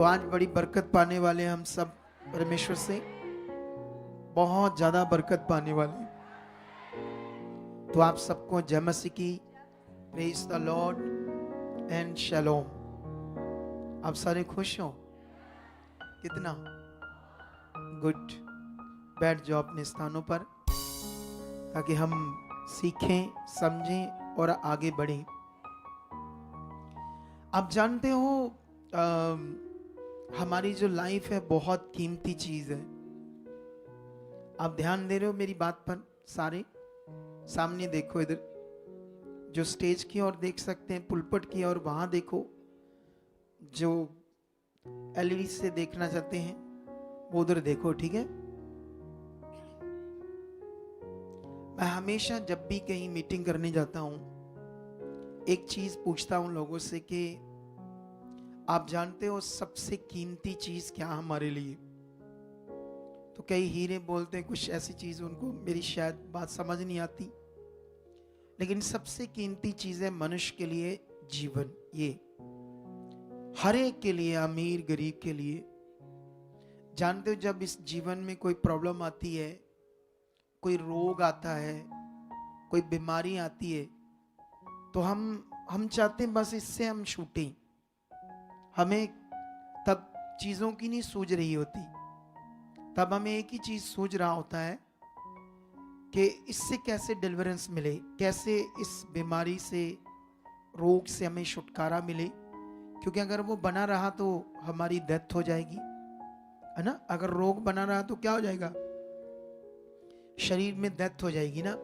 तो आज बड़ी बरकत पाने वाले हम सब परमेश्वर से, बहुत ज्यादा बरकत पाने वाले। तो आप सबको जय मसीह की, प्रेज द लॉर्ड एंड शलोम। आप सारे खुश हो? कितना गुड। बैठ जाओ अपने स्थानों पर ताकि हम सीखें, समझें और आगे बढ़ें। आप जानते हो हमारी जो लाइफ है बहुत कीमती चीज है। आप ध्यान दे रहे हो मेरी बात पर? सारे सामने देखो, इधर जो स्टेज की ओर देख सकते हैं, पुलपट की ओर वहां देखो। जो एलईडी से देखना चाहते हैं वो उधर देखो, ठीक है? मैं हमेशा जब भी कहीं मीटिंग करने जाता हूं एक चीज पूछता हूं लोगों से कि आप जानते हो सबसे कीमती चीज क्या हमारे लिए? तो कई हीरे बोलते हैं कुछ ऐसी चीज, उनको मेरी शायद बात समझ नहीं आती, लेकिन सबसे कीमती चीज है मनुष्य के लिए जीवन। ये हर एक के लिए, अमीर गरीब के लिए। जानते हो जब इस जीवन में कोई प्रॉब्लम आती है, कोई रोग आता है, कोई बीमारी आती है, तो हम चाहते हैं बस इससे हम छूटें। हमें तब चीजों की नहीं सूझ रही होती, तब हमें एक ही चीज सूझ रहा होता है कि इससे कैसे डिलीवरेंस मिले, कैसे इस बीमारी से, रोग से हमें छुटकारा मिले। क्योंकि अगर वो बना रहा तो हमारी डेथ हो जाएगी, है ना? अगर रोग बना रहा तो क्या हो जाएगा? शरीर में डेथ हो जाएगी ना।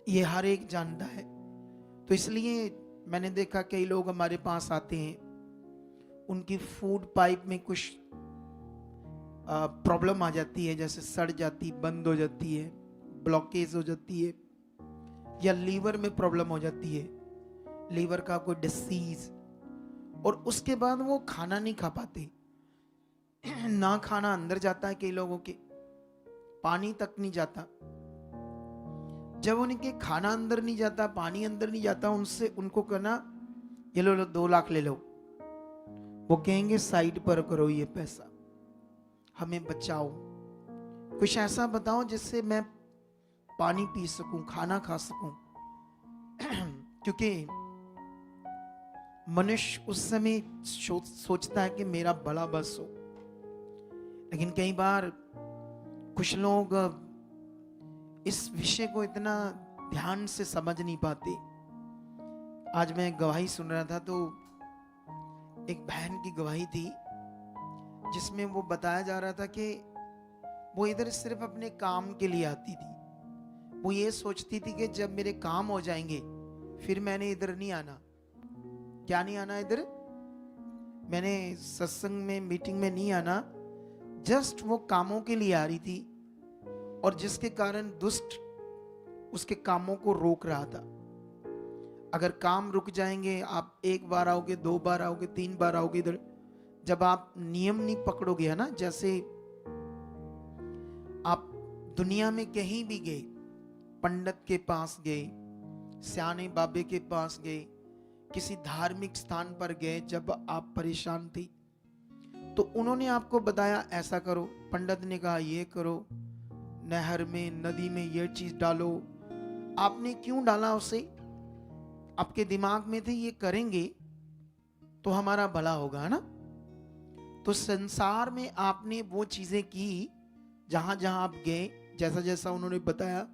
ये हर एक जानता है। तो इसलिए मैंने देखा कई लोग हमारे पास आते हैं, उनकी फूड पाइप में कुछ प्रॉब्लम आ जाती है, जैसे सड़ जाती, बंद हो जाती है, ब्लॉकेज हो जाती है, या लीवर में प्रॉब्लम हो जाती है, लीवर का कोई डिसीज, और उसके बाद वो खाना नहीं खा पाते। ना खाना अंदर जाता है, कई लोगों के पानी तक नहीं जाता। जब उनके खाना अंदर नहीं जाता, पानी अंदर नहीं जाता, उनसे उनको कहना ये लो 2 लाख ले लो, वो कहेंगे साइड पर करो, ये पैसा हमें बचाओ, कुछ ऐसा बताओ जिससे मैं पानी पी सकूं, खाना खा सकूं। क्योंकि मनुष्य उस समय सोचता है कि मेरा भला बस हो। लेकिन कई बार कुछ लोग इस विषय को इतना ध्यान से समझ नहीं पाते। आज मैं गवाही सुन रहा था तो एक बहन की गवाही थी जिसमें वो बताया जा रहा था कि वो इधर सिर्फ अपने काम के लिए आती थी। वो ये सोचती थी कि जब मेरे काम हो जाएंगे फिर मैंने इधर नहीं आना। क्या नहीं आना? इधर मैंने सत्संग में, मीटिंग में नहीं आना। जस्ट वो कामों के लिए आ रही थी, और जिसके कारण दुष्ट उसके कामों को रोक रहा था। अगर काम रुक जाएंगे, आप 1 बार आओगे, 2 बार आओगे, 3 बार आओगे इधर, जब आप नियम नहीं पकड़ोगे, है ना? जैसे आप दुनिया में कहीं भी गए, पंडित के पास गए, सियाने बाबे के पास गए, किसी धार्मिक स्थान पर गए, जब आप परेशान थी तो उन्होंने आपको बताया ऐसा करो, पंडित ने कहा ये करो, नहर में, नदी में ये चीज डालो। आपने क्यों डाला उसे? आपके दिमाग में थे ये करेंगे तो हमारा भला होगा, है ना? तो संसार में आपने वो चीजें की जहां जहां आप गए, जैसा जैसा उन्होंने बताया।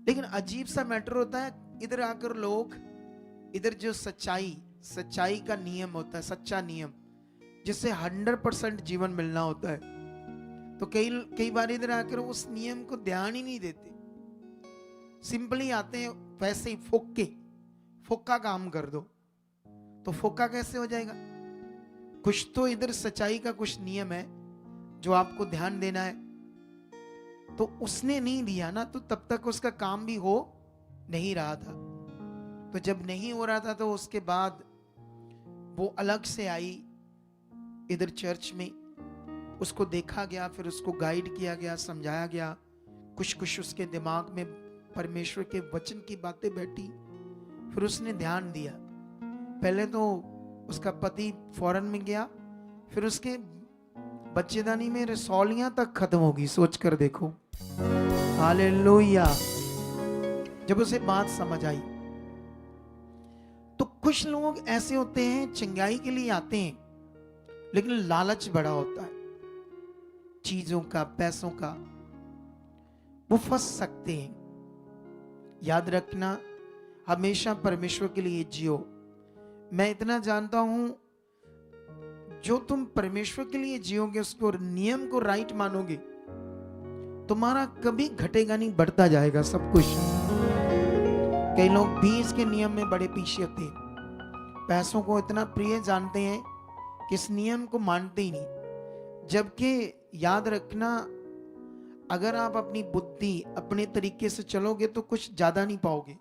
लेकिन अजीब सा मैटर होता है, इधर आकर लोग, इधर जो सच्चाई का नियम होता है, सच्चा नियम जिससे 100% जीवन मिलना होता है, तो कई बार इधर आकर उस नियम को ध्यान ही नहीं देते। सिंपली आते हैं, वैसे ही फोक्का काम कर दो। तो फोक्का कैसे हो जाएगा? कुछ तो इधर सच्चाई का कुछ नियम है जो आपको ध्यान देना है, तो उसने नहीं दिया ना, तो तब तक उसका काम भी हो नहीं रहा था। तो जब नहीं हो रहा था तो उसके बाद वो अलग से आई इधर चर्च में, उसको देखा गया, फिर उसको गाइड किया गया, समझाया गया। कुछ कुछ उसके दिमाग में परमेश्वर के वचन की बातें बैठी, फिर उसने ध्यान दिया। पहले तो उसका पति फॉरेन में गया, फिर उसके बच्चेदानी में रसौलियां तक खत्म होगी, सोच कर देखो। हालेलुया। जब उसे बात समझ आई। तो कुछ लोग ऐसे होते हैं, चंगाई के लिए आते हैं, लेकिन लालच बड़ा होता है, चीजों का, पैसों का, वो फंस सकते हैं। याद रखना, हमेशा परमेश्वर के लिए जियो। मैं इतना जानता हूं, जो तुम परमेश्वर के लिए जियोगे, उसको नियम को राइट मानोगे, तुम्हारा कभी घटेगा नहीं, बढ़ता जाएगा सब कुछ। कई लोग भी इसके नियम में बड़े पीछे होते हैं, पैसों को इतना प्रिय जानते हैं कि इस नियम को मानते ही नहीं। जबकि याद रखना, अगर आप अपनी बुद्धि अपने तरीके से चलोगे तो कुछ ज्यादा नहीं पाओगे।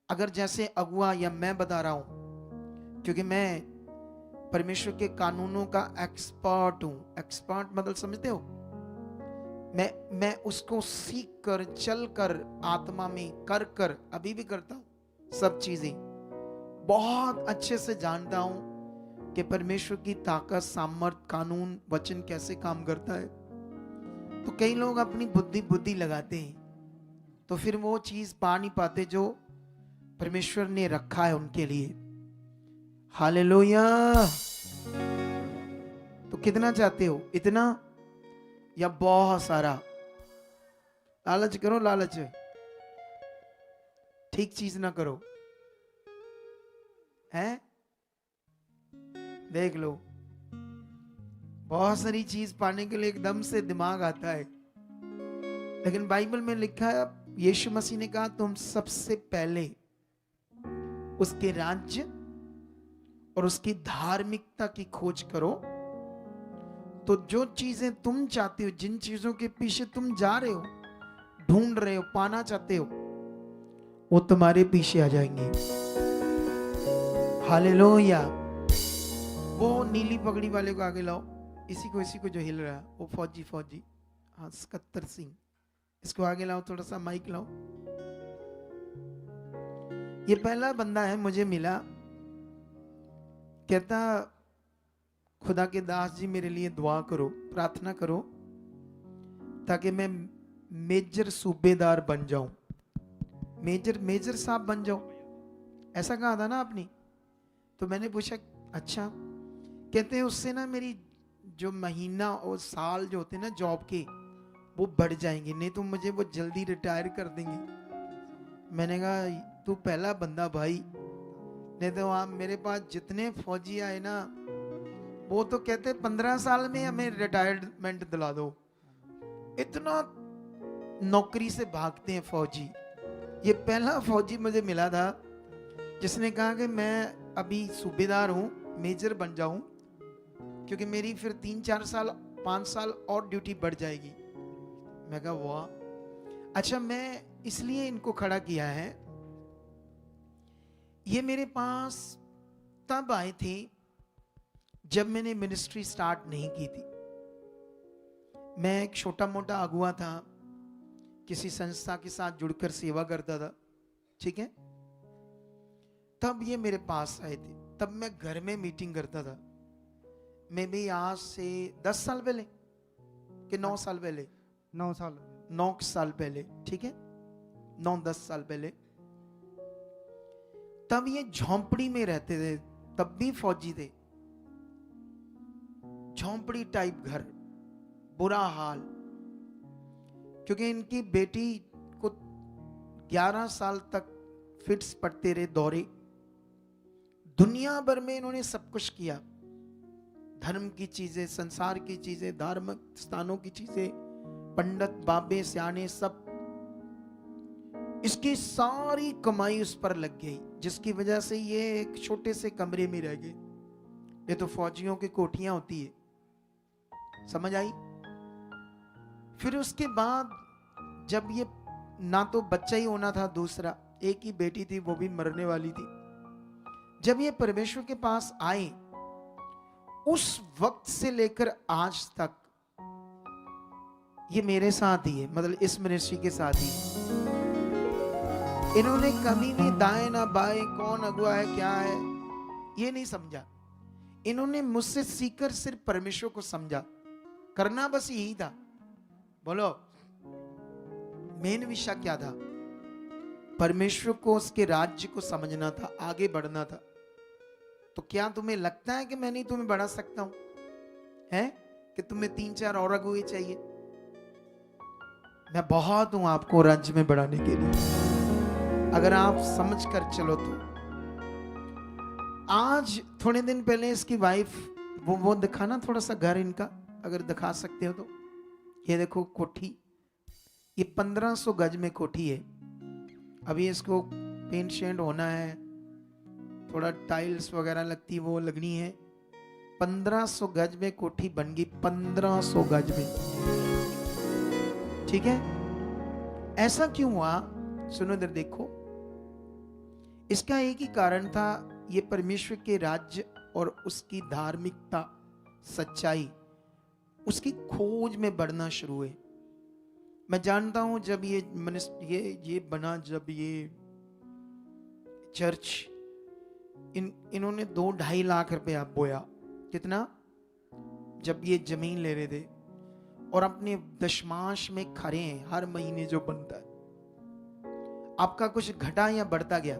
अगर जैसे अगुआ या मैं बता रहा हूं, क्योंकि मैं परमेश्वर के कानूनों का एक्सपर्ट हूं। एक्सपर्ट मतलब समझते हो, मैं उसको सीख कर, चल कर, आत्मा में कर कर, अभी भी करता हूं, सब चीजें बहुत अच्छे से जानता हूं कि परमेश्वर की ताकत, सामर्थ, कानून, वचन कैसे काम करता है। तो कई लोग अपनी बुद्धि लगाते हैं, तो फिर वो चीज पा नहीं पाते जो परमेश्वर ने रखा है उनके लिए। हालेलुया। तो कितना चाहते हो, इतना या बहुत सारा? लालच करो, लालच, ठीक चीज ना करो, है? देख लो, बहुत सारी चीज पाने के लिए एकदम से दिमाग आता है, लेकिन बाइबल में लिखा है, यीशु मसीह ने कहा, तुम सबसे पहले उसके राज्य और उसकी धार्मिकता की खोज करो, तो जो चीजें तुम चाहते हो, जिन चीजों के पीछे तुम जा रहे हो, ढूंढ रहे हो, पाना चाहते हो, वो तुम्हारे पीछे आ जाएंगे। हालेलुया। वो नीली पगड़ी वाले को आगे लाओ, इसी को जो हिल रहा है, वो फौजी, हाँ, सकत्तर सिंह, इसको आगे लाओ, थोड़ा सा माइक लाओ। ये पहला बंदा है, मुझे मिला, कहता, खुदा के दास जी मेरे लिए दुआ करो, प्रार्थना करो, ताकि मैं मेजर सूबेदार बन जाऊं। मेजर साहब बन जाऊं, ऐसा कहा था ना आपने? तो मैंने पूछा, अच्छा? कहते हैं उससे ना मेरी जो महीना और साल जो होते हैं ना जॉब के, वो बढ़ जाएंगे, नहीं तो मुझे वो जल्दी रिटायर कर देंगे। मैंने कहा, तू पहला बंदा भाई, नहीं तो आप मेरे पास जितने फौजी आए ना, वो तो कहते 15 साल में हमें रिटायरमेंट दिला दो, इतना नौकरी से भागते हैं फौजी। ये पहला फौजी मुझे मिला था जिसने कहा कि मैं अभी सूबेदार हूं, मेजर बन जाऊं, क्योंकि मेरी फिर 3-4 साल 5 साल और ड्यूटी बढ़ जाएगी। मैं कहा वाह। अच्छा, मैं इसलिए इनको खड़ा किया है, ये मेरे पास तब आए थे जब मैंने मिनिस्ट्री स्टार्ट नहीं की थी। मैं एक छोटा मोटा अगुआ था, किसी संस्था के साथ जुड़कर सेवा करता था, ठीक है? तब ये मेरे पास आए थे, तब मैं घर में मीटिंग करता था। मैं भी आज से 10 साल पहले कि 9 साल पहले, 9 साल पहले, ठीक है, 9-10 साल पहले। तब ये झोंपड़ी में रहते थे, तब भी फौजी थे, झोंपड़ी टाइप घर, बुरा हाल, क्योंकि इनकी बेटी को 11 साल तक फिट्स पड़ते रहे, दौरे। दुनिया भर में इन्होंने सब कुछ किया, धर्म की चीजें, संसार की चीजें, धार्मिक स्थानों की चीजें, पंडित बाबे सियाने सब, इसकी सारी कमाई उस पर लग गई, जिसकी वजह से ये एक छोटे से कमरे में रह गए। ये तो फौजियों की कोठियां होती है, समझ आई? फिर उसके बाद जब ये, ना तो बच्चा ही होना था, दूसरा एक ही बेटी थी, वो भी मरने वाली थी। जब ये परमेश्वर के पास आए, उस वक्त से लेकर आज तक ये मेरे साथ ही है, मतलब इस मिनिस्ट्री के साथ ही। इन्होंने कभी भी दाएं ना बाएं, कौन अगुआ है क्या है, ये नहीं समझा। इन्होंने मुझसे सीखकर सिर्फ परमेश्वर को समझा, करना बस यही था। बोलो मेन विषय क्या था? परमेश्वर को, उसके राज्य को समझना था, आगे बढ़ना था। तो क्या तुम्हें लगता है कि मैं नहीं तुम्हें बढ़ा सकता हूं? है कि तुम्हें 3-4 और अगुए चाहिए? मैं बहुत हूं आपको राज्य में बढ़ाने के लिए, अगर आप समझ कर चलो तो। आज थोड़े दिन पहले इसकी वाइफ, वो दिखाना थोड़ा सा घर इनका, अगर दिखा सकते हो तो। ये देखो कोठी, ये 1500 गज में कोठी है। अभी इसको पेंट शेंट होना है, थोड़ा टाइल्स वगैरह लगती वो लगनी है। 1500 गज में कोठी बन गई, 1500 गज में। ठीक है, ऐसा क्यों हुआ? सुनो इधर देखो, इसका एक ही कारण था, ये परमेश्वर के राज्य और उसकी धार्मिकता, सच्चाई, उसकी खोज में बढ़ना शुरू हुए। मैं जानता हूं जब ये बना, जब ये चर्च, इन्होंने 2-2.5 लाख रुपया बोया। कितना? जब ये जमीन ले रहे थे, और अपने दशमांश में खरे हैं हर महीने जो बनता है। आपका कुछ घटा या बढ़ता गया?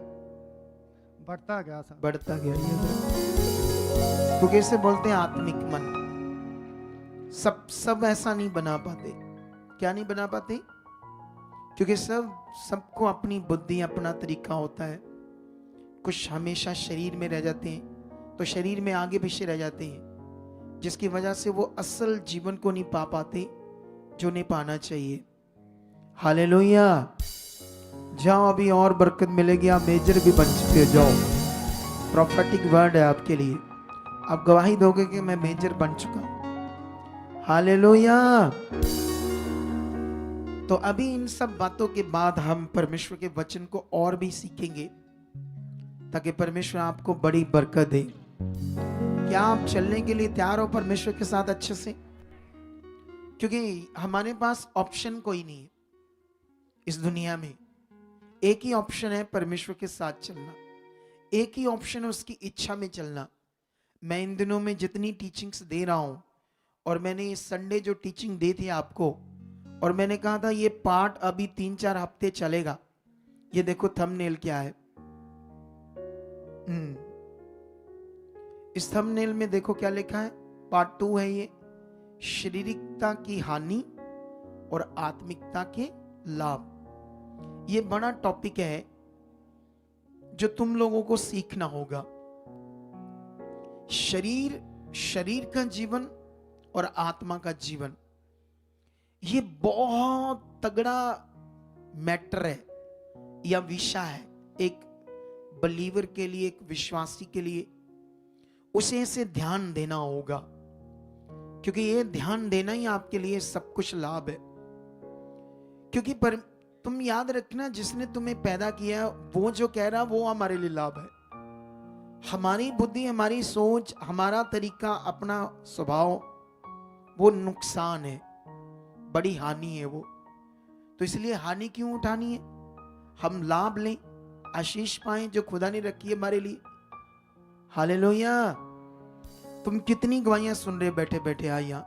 बढ़ता गया सर। बढ़ता गया। तो कैसे बोलते हैं आत्मिक मन। सब ऐसा नहीं बना पाते। क्या नहीं बना पाते? क्योंकि सबको अपनी बुद्धि, अपना तरीका होता है। कुछ हमेशा शरीर में रह जाते हैं, तो शरीर में आगे पीछे रह जाते हैं, जिसकी वजह से वो असल जीवन को नहीं पा पाते जो नहीं पाना चाहिए। हालेलुया। जाओ, अभी और बरकत मिलेगी, आप मेजर भी बन चुके हो। जाओ, प्रोफेटिक वर्ड है आपके लिए। आप गवाही दोगे कि मैं मेजर बन चुका हूं। हालेलुया। तो अभी इन सब बातों के बाद हम परमेश्वर के वचन को और भी सीखेंगे, ताकि परमेश्वर आपको बड़ी बरकत दे। क्या आप चलने के लिए तैयार हो परमेश्वर के साथ अच्छे से? क्योंकि हमारे पास ऑप्शन कोई नहीं है इस दुनिया में। एक ही ऑप्शन है परमेश्वर के साथ चलना, एक ही ऑप्शन है उसकी इच्छा में चलना। मैं इन दिनों में जितनी टीचिंग्स दे रहा हूं, और मैंने इस संडे जो टीचिंग दी थी आपको, और मैंने कहा था ये पार्ट अभी 3-4 हफ्ते चलेगा। ये देखो थंबनेल क्या है। इस थंबनेल में देखो क्या लिखा है। पार्ट 2 है ये, शारीरिकता की हानि और आत्मिकता के लाभ। ये बड़ा टॉपिक है जो तुम लोगों को सीखना होगा। शरीर का जीवन और आत्मा का जीवन, ये बहुत तगड़ा मैटर है या विषय है। एक बलीवर के लिए, एक विश्वासी के लिए उसे इसे ध्यान देना होगा, क्योंकि ये ध्यान देना ही आपके लिए सब कुछ लाभ है। क्योंकि तुम याद रखना, जिसने तुम्हें पैदा किया वो जो कह रहा वो हमारे लिए लाभ है। हमारी बुद्धि, हमारी सोच, हमारा तरीका, अपना स्वभाव, वो नुकसान है, बड़ी हानि है वो। तो इसलिए हानि क्यों उठानी है? हम लाभ लें, आशीष पाएं जो खुदा ने रखी है हमारे लिए। हालेलुया। तुम कितनी गवाहियां सुन रहे बैठे बैठे यहाँ,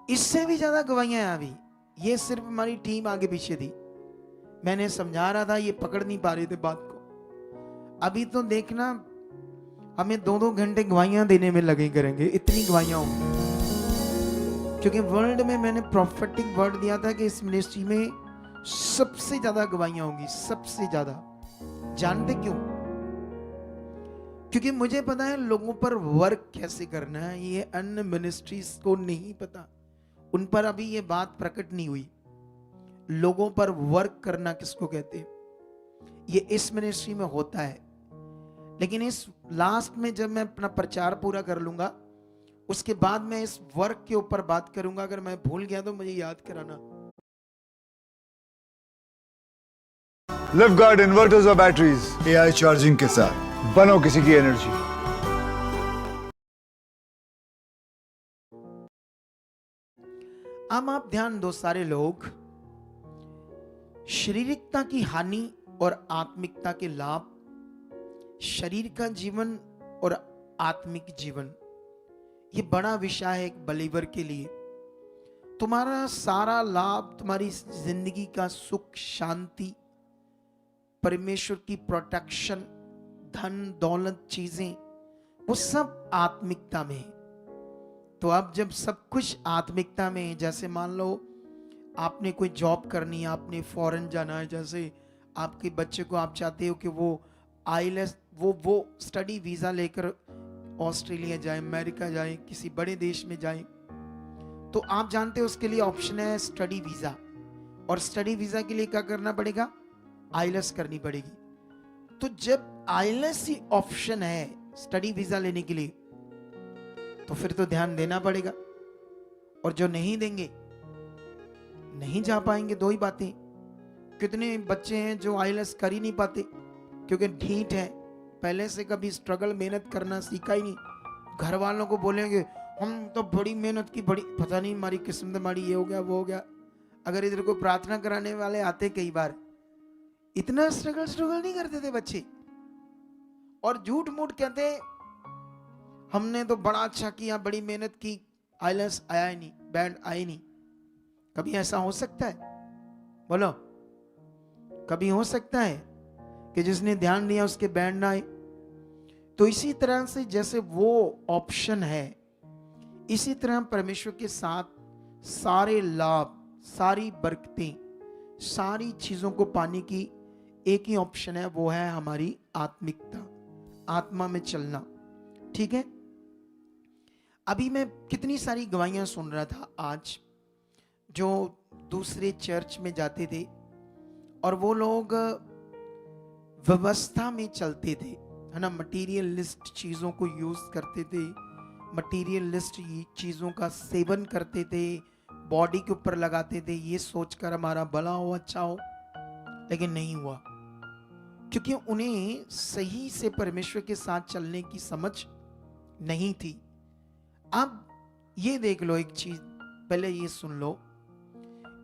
इससे भी ज्यादा गवाहियां अभी। ये सिर्फ हमारी टीम आगे पीछे थी, मैंने समझा रहा था, ये पकड़ नहीं पा रहे थे बात को। अभी तो देखना, हमें 2-2 घंटे गवाहियां देने में लगे करेंगे, इतनी गवाहियां होंगी। क्योंकि वर्ल्ड में मैंने प्रोफेटिक वर्ड दिया था कि इस मिनिस्ट्री में सबसे ज्यादा गवाहियां होंगी, सबसे ज्यादा। जानते क्यों? क्योंकि मुझे पता है लोगों पर वर्क कैसे करना है, ये अन्य मिनिस्ट्रीज को नहीं पता, उन पर अभी ये बात प्रकट नहीं हुई। लोगों पर वर्क करना किसको कहते हैं, ये इस मिनिस्ट्री में होता है। लेकिन इस लास्ट में जब मैं अपना प्रचार पूरा कर लूंगा, उसके बाद मैं इस वर्क के ऊपर बात करूंगा। अगर मैं भूल गया तो मुझे याद कराना। लिफ्टगार्ड इन्वर्टर्स और बैटरीज एआई चार्जिंग के साथ बनो किसी की एनर्जी। अब आप ध्यान दो सारे लोग, शारीरिकता की हानि और आत्मिकता के लाभ, शरीर का जीवन और आत्मिक जीवन, ये बड़ा विषय है एक बलीवर के लिए। तुम्हारा सारा लाभ, तुम्हारी जिंदगी का सुख, शांति, परमेश्वर की प्रोटेक्शन, धन दौलत, चीजें, वो सब आत्मिकता में है। तो अब जब सब कुछ आत्मिकता में है, जैसे मान लो आपने कोई जॉब करनी है, आपने फॉरेन जाना है, जैसे आपके बच्चे को आप चाहते हो कि वो आईएलएस वो स्टडी वीजा लेकर ऑस्ट्रेलिया जाए, अमेरिका जाए, किसी बड़े देश में जाए, तो आप जानते हो उसके लिए ऑप्शन है स्टडी वीजा। और स्टडी वीजा के लिए क्या करना पड़ेगा? आईएलएस करनी पड़ेगी। तो जब आईएलएस ही ऑप्शन है स्टडी वीजा लेने के लिए, तो फिर तो ध्यान देना पड़ेगा। और जो नहीं देंगे नहीं जा पाएंगे। दो ही बातें। कितने बच्चे हैं जो आईएलएस कर ही नहीं पाते क्योंकि ढीठ है, पहले से कभी स्ट्रगल मेहनत करना सीखा ही नहीं। घर वालों को बोलेंगे हम तो बड़ी मेहनत की, बड़ी पता नहीं हमारी किस्मत, हमारी ये हो गया वो हो गया। अगर इधर को प्रार्थना कराने वाले आते, कई बार इतना स्ट्रगल नहीं करते थे बच्चे, और झूठ मूठ कहते हमने तो बड़ा अच्छा किया, बड़ी मेहनत की, आईएलएस आया ही नहीं, बैंड आए नहीं। कभी ऐसा हो सकता है? बोलो, कभी हो सकता है कि जिसने ध्यान दिया उसके बैंड ना आए? तो इसी तरह से जैसे वो ऑप्शन है, इसी तरह परमेश्वर के साथ सारे लाभ, सारी बरकतें, सारी चीजों को पाने की एक ही ऑप्शन है, वो है हमारी आत्मिकता, आत्मा में चलना। ठीक है? अभी मैं कितनी सारी गवाहियां सुन रहा था आज, जो दूसरे चर्च में जाते थे और वो लोग व्यवस्था में चलते थे, है ना, मटीरियलिस्ट चीजों को यूज करते थे, मटीरियलिस्ट चीजों का सेवन करते थे, बॉडी के ऊपर लगाते थे, ये सोचकर हमारा भला हो, अच्छा हो, लेकिन नहीं हुआ, क्योंकि उन्हें सही से परमेश्वर के साथ चलने की समझ नहीं थी। अब ये देख लो एक चीज, पहले ये सुन लो,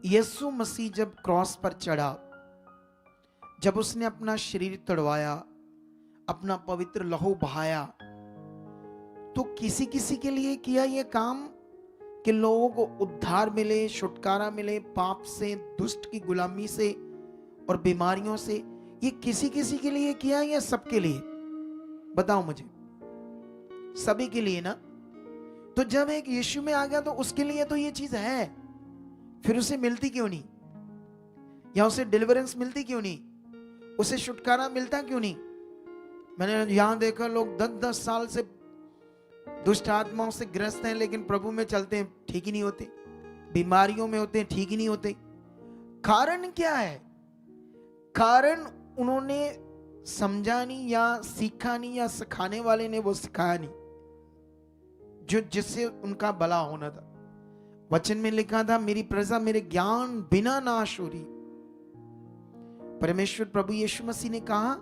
यीशु मसीह जब क्रॉस पर चढ़ा, जब उसने अपना शरीर तड़वाया, अपना पवित्र लहू बहाया, तो किसी किसी के लिए किया ये काम कि लोगों को उद्धार मिले, छुटकारा मिले पाप से, दुष्ट की गुलामी से और बीमारियों से। ये किसी किसी के लिए किया या सबके लिए? बताओ मुझे। सभी के लिए ना? तो जब एक यीशु में आ गया तो उसके लिए तो ये चीज है, फिर उसे मिलती क्यों नहीं? या उसे डिलीवरेंस मिलती क्यों नहीं? उसे छुटकारा मिलता क्यों नहीं? मैंने यहां देखा लोग 10-10 साल से दुष्ट आत्माओं से ग्रस्त हैं, लेकिन प्रभु में चलते हैं, ठीक ही नहीं होते, बीमारियों में होते हैं, ठीक ही नहीं होते। कारण क्या है? कारण उन्होंने समझा नहीं, या सीखा नहीं, या सिखाने वाले ने वो सिखाया नहीं जो जिससे उनका भला होना था। वचन में लिखा था, मेरी प्रजा मेरे ज्ञान बिना नाश हो रही। परमेश्वर प्रभु यीशु मसीह ने कहा,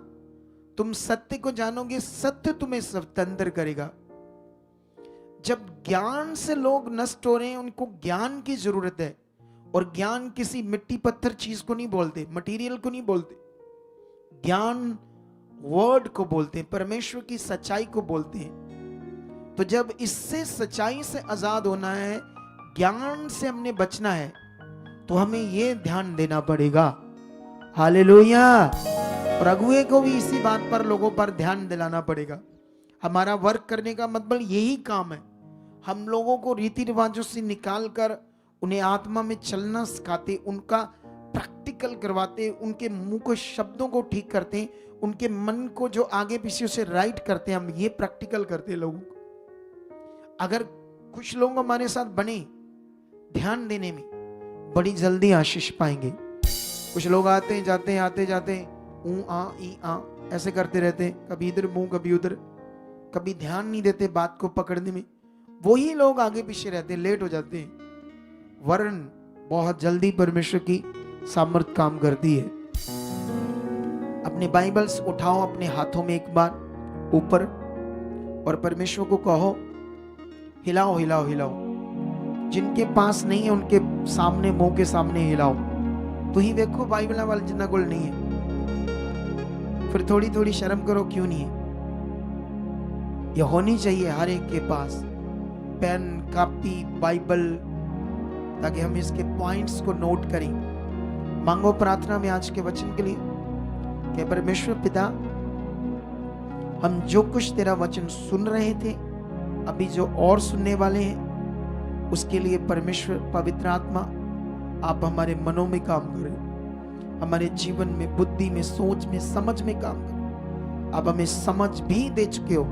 तुम सत्य को जानोगे, सत्य तुम्हें स्वतंत्र करेगा। जब ज्ञान से लोग नष्ट हो रहे हैं, उनको ज्ञान की जरूरत है, और ज्ञान किसी मिट्टी पत्थर चीज को नहीं बोलते, मटेरियल को नहीं बोलते, ज्ञान वर्ड को बोलते हैं, परमेश्वर की सच्चाई को बोलते हैं। तो जब इससे, सच्चाई से आजाद होना है, ज्ञान से हमने बचना है, तो हमें यह ध्यान देना पड़ेगा। हालेलुया। और अगुए को भी इसी बात पर, लोगों पर ध्यान दिलाना पड़ेगा। हमारा वर्क करने का मतलब यही काम है, हम लोगों को रीति रिवाजों से निकालकर उन्हें आत्मा में चलना सिखाते, उनका प्रैक्टिकल करवाते, उनके मुंह को, शब्दों को ठीक करते, उनके मन को जो आगे पीछे उसे राइट करते हैं, हम ये प्रैक्टिकल करते हैं लोगों को। अगर कुछ लोग हमारे साथ बने ध्यान देने में, बड़ी जल्दी आशीष पाएंगे। कुछ लोग आते हैं जाते हैं, आते जाते ऊ आ ई आ ऐसे करते रहते हैं, कभी इधर मुंह कभी उधर, कभी ध्यान नहीं देते बात को पकड़ने में। वही लोग आगे पीछे रहते हैं, लेट हो जाते हैं, वरन बहुत जल्दी परमेश्वर की सामर्थ काम करती है। अपने बाइबल्स उठाओ अपने हाथों में एक बार ऊपर, और परमेश्वर को कहो, हिलाओ हिलाओ हिलाओ। जिनके पास नहीं है उनके सामने, मुंह के सामने हिलाओ। तो ही देखो बाइबल वाले जिन्ना गोल नहीं है, फिर थोड़ी थोड़ी शर्म करो, क्यों नहीं है? ये होनी चाहिए हर एक के पास, पेन, कॉपी, बाइबल, ताकि हम इसके पॉइंट्स को नोट करें। मांगो प्रार्थना में आज के वचन के लिए कि परमेश्वर पिता, हम जो कुछ तेरा वचन सुन रहे थे, अभी जो और सुनने वाले हैं, उसके लिए परमेश्वर पवित्र आत्मा आप हमारे मनों में काम करें, हमारे जीवन में, बुद्धि में, सोच में, समझ में काम करें। आप हमें समझ भी दे चुके हो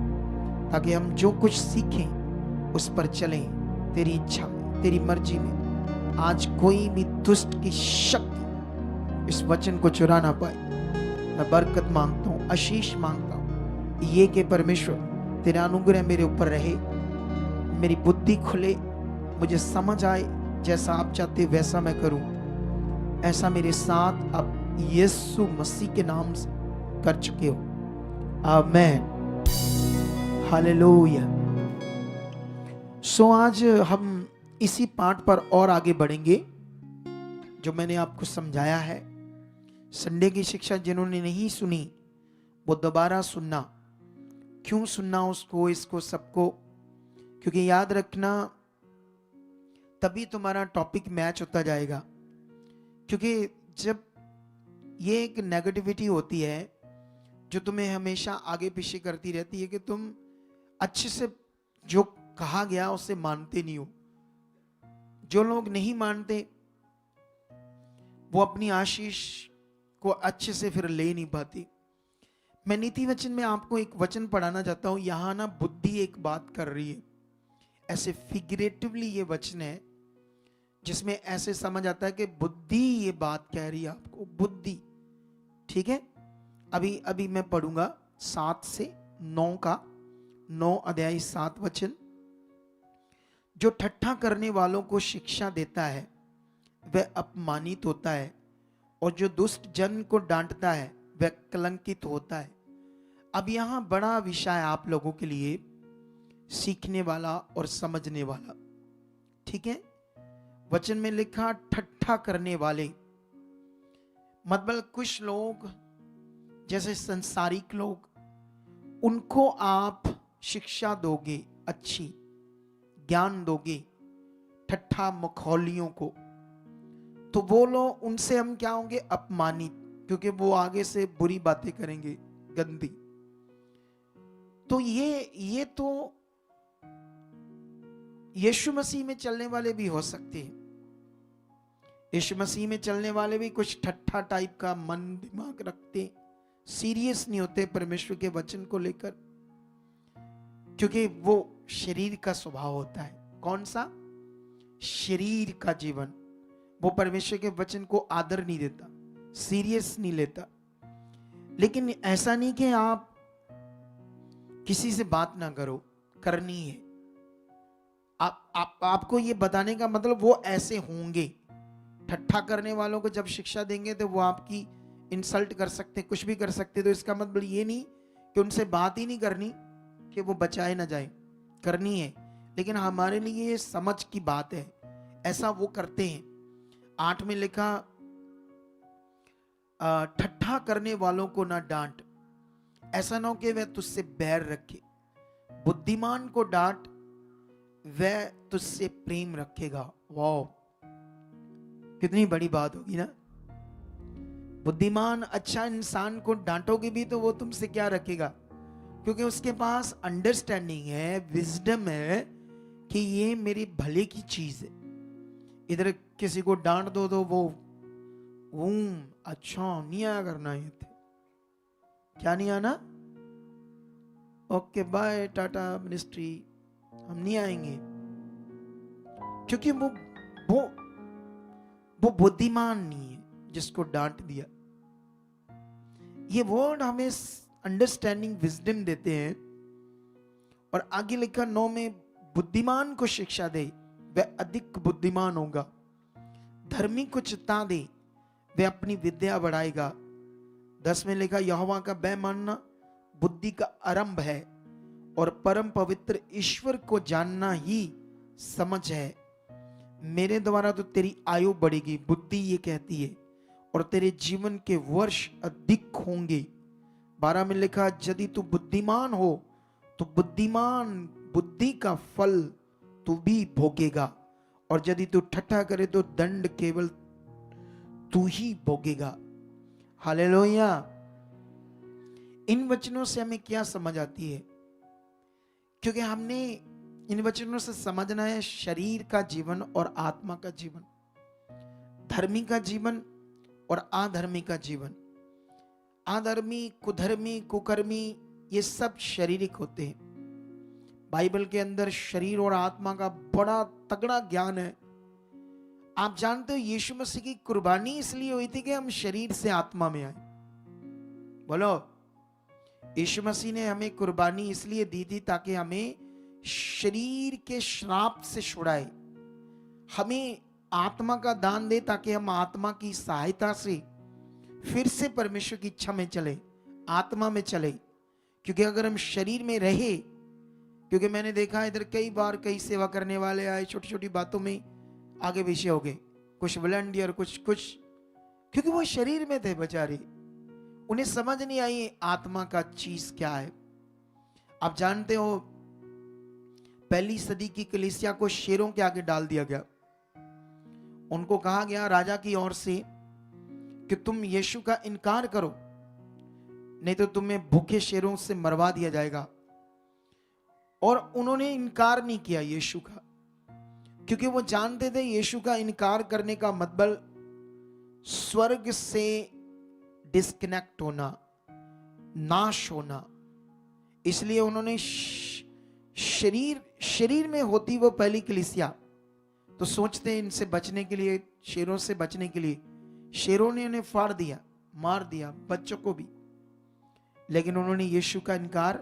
ताकि हम जो कुछ सीखें उस पर चलें, तेरी इच्छा में, तेरी मर्जी में। आज कोई भी दुष्ट की शक्ति इस वचन को चुरा ना पाए। मैं बरकत मांगता हूँ, आशीष मांगता हूँ, ये कि परमेश्वर तेरा अनुग्रह मेरे ऊपर रहे, मेरी बुद्धि खुले, मुझे समझ आए, जैसा आप चाहते वैसा मैं करूं। ऐसा मेरे साथ अब यीशु मसीह के नाम से कर चुके हो। आमेन, हालेलुया। सो आज हम इसी पाठ पर और आगे बढ़ेंगे जो मैंने आपको समझाया है। संडे की शिक्षा जिन्होंने नहीं सुनी वो दोबारा सुनना। क्यों सुनना उसको, इसको, सबको? क्योंकि याद रखना, तभी तुम्हारा टॉपिक मैच होता जाएगा। क्योंकि जब ये एक नेगेटिविटी होती है जो तुम्हें हमेशा आगे पीछे करती रहती है कि तुम अच्छे से जो कहा गया उसे मानते नहीं हो। जो लोग नहीं मानते वो अपनी आशीष को अच्छे से फिर ले नहीं पाती। मैं नीति वचन में आपको एक वचन पढ़ाना चाहता हूं। यहां ना बुद्धि एक बात कर रही है, ऐसे फिगरेटिवली ये वचन है जिसमें ऐसे समझ आता है कि बुद्धि ये बात कह रही है आपको, बुद्धि। ठीक है, अभी मैं पढ़ूंगा 7 से 9 का, 9 अध्याय 7 वचन। जो ठट्ठा करने वालों को शिक्षा देता है वह अपमानित होता है, और जो दुष्ट जन को डांटता है वह कलंकित होता है। अब यहां बड़ा विषय आप लोगों के लिए सीखने वाला और समझने वाला। ठीक है, वचन में लिखा ठट्ठा करने वाले, मतलब कुछ लोग जैसे संसारिक लोग, उनको आप शिक्षा दोगे, अच्छी ज्ञान दोगे, ठट्ठा मखौलियों को, तो वो लोग, उनसे हम क्या होंगे? अपमानित, क्योंकि वो आगे से बुरी बातें करेंगे, गंदी। तो ये तो यीशु मसीह में चलने वाले भी हो सकते हैं। यीशु मसीह में चलने वाले भी कुछ ठट्ठा टाइप का मन दिमाग रखते, सीरियस नहीं होते परमेश्वर के वचन को लेकर, क्योंकि वो शरीर का स्वभाव होता है। कौन सा? शरीर का जीवन। वो परमेश्वर के वचन को आदर नहीं देता, सीरियस नहीं लेता। लेकिन ऐसा नहीं कि आप किसी से बात ना करो, करनी है। आपको ये बताने का मतलब वो ऐसे होंगे। ठट्ठा करने वालों को जब शिक्षा देंगे तो वो आपकी इंसल्ट कर सकते, कुछ भी कर सकते। तो इसका मतलब ये नहीं कि उनसे बात ही नहीं करनी कि वो बचाए ना जाए, करनी है। लेकिन हमारे लिए ये समझ की बात है, ऐसा वो करते हैं। 8 में लिखा, ठट्ठा करने वालों को ना डांट, ऐसा ना हो कि वह तुझसे बैर रखे। बुद्धिमान को डांट, वह तुझसे प्रेम रखेगा। वाह, कितनी बड़ी बात होगी ना। बुद्धिमान अच्छा इंसान को डांटोगे भी तो वो तुमसे क्या रखेगा? क्योंकि उसके पास अंडरस्टैंडिंग है, विजडम है कि ये मेरे भले की चीज है। इधर किसी को डांट दो तो वो अच्छा नहीं आया करना, ये थे क्या नहीं आना, ओके बाय टाटा मिनिस्ट्री, हम नहीं आएंगे। क्योंकि वो बुद्धिमान नहीं है जिसको डांट दिया। ये वर्ड हमें अंडरस्टैंडिंग विजडम देते हैं। और आगे लिखा 9 में, बुद्धिमान को शिक्षा दे वह अधिक बुद्धिमान होगा, धर्मी को चिता दे वह अपनी विद्या बढ़ाएगा। 10 में लिखा, यहोवा का भय मानना बुद्धि का आरंभ है, और परम पवित्र ईश्वर को जानना ही समझ है। मेरे द्वारा तो तेरी आयु बढ़ेगी, बुद्धि ये कहती है, और तेरे जीवन के वर्ष अधिक होंगे। 12 में लिखा, यदि तू बुद्धिमान हो तो बुद्धिमान बुद्धि का फल तू भी भोगेगा, और यदि तू ठट्ठा करे तो दंड केवल तू ही भोगेगा। हालेलुया। इन वचनों से हमें क्या समझ आती है? क्योंकि हमने इन वचनों से समझना है शरीर का जीवन और आत्मा का जीवन, धर्मी का जीवन और अधर्मी का जीवन। अधर्मी, कुधर्मी, कुकर्मी, ये सब शारीरिक होते हैं। बाइबल के अंदर शरीर और आत्मा का बड़ा तगड़ा ज्ञान है। आप जानते हो यीशु मसीह की कुर्बानी इसलिए हुई थी कि हम शरीर से आत्मा में आए। बोलो, यीशु मसीह ने हमें कुर्बानी इसलिए दी थी ताकि हमें शरीर के श्राप से छुड़ाए, हमें आत्मा का दान दे ताकि हम आत्मा की सहायता से फिर से परमेश्वर की इच्छा में चले, आत्मा में चले। क्योंकि अगर हम शरीर में रहे, क्योंकि मैंने देखा इधर कई बार कई सेवा करने वाले आए, छोटी छोटी बातों में आगे पीछे हो गए, कुछ वॉलंटियर, कुछ क्योंकि वो शरीर में थे बेचारे, उन्हें समझ नहीं आई आत्मा का चीज क्या है। आप जानते हो पहली सदी की कलीसिया को शेरों के आगे डाल दिया गया। उनको कहा गया राजा की ओर से कि तुम यीशु का इनकार करो, नहीं तो तुम्हें भूखे शेरों से मरवा दिया जाएगा। और उन्होंने इनकार नहीं किया यीशु का, क्योंकि वो जानते थे यीशु का इनकार करने का मतलब स्वर्ग से डिस्कनेक्ट होना, नाश होना। इसलिए उन्होंने शरीर में होती वो पहली कलीसिया तो सोचते हैं इनसे बचने के लिए, शेरों से बचने के लिए, शेरों ने उन्हें फाड़ दिया, मार दिया, बच्चों को भी। लेकिन उन्होंने यीशु का इनकार,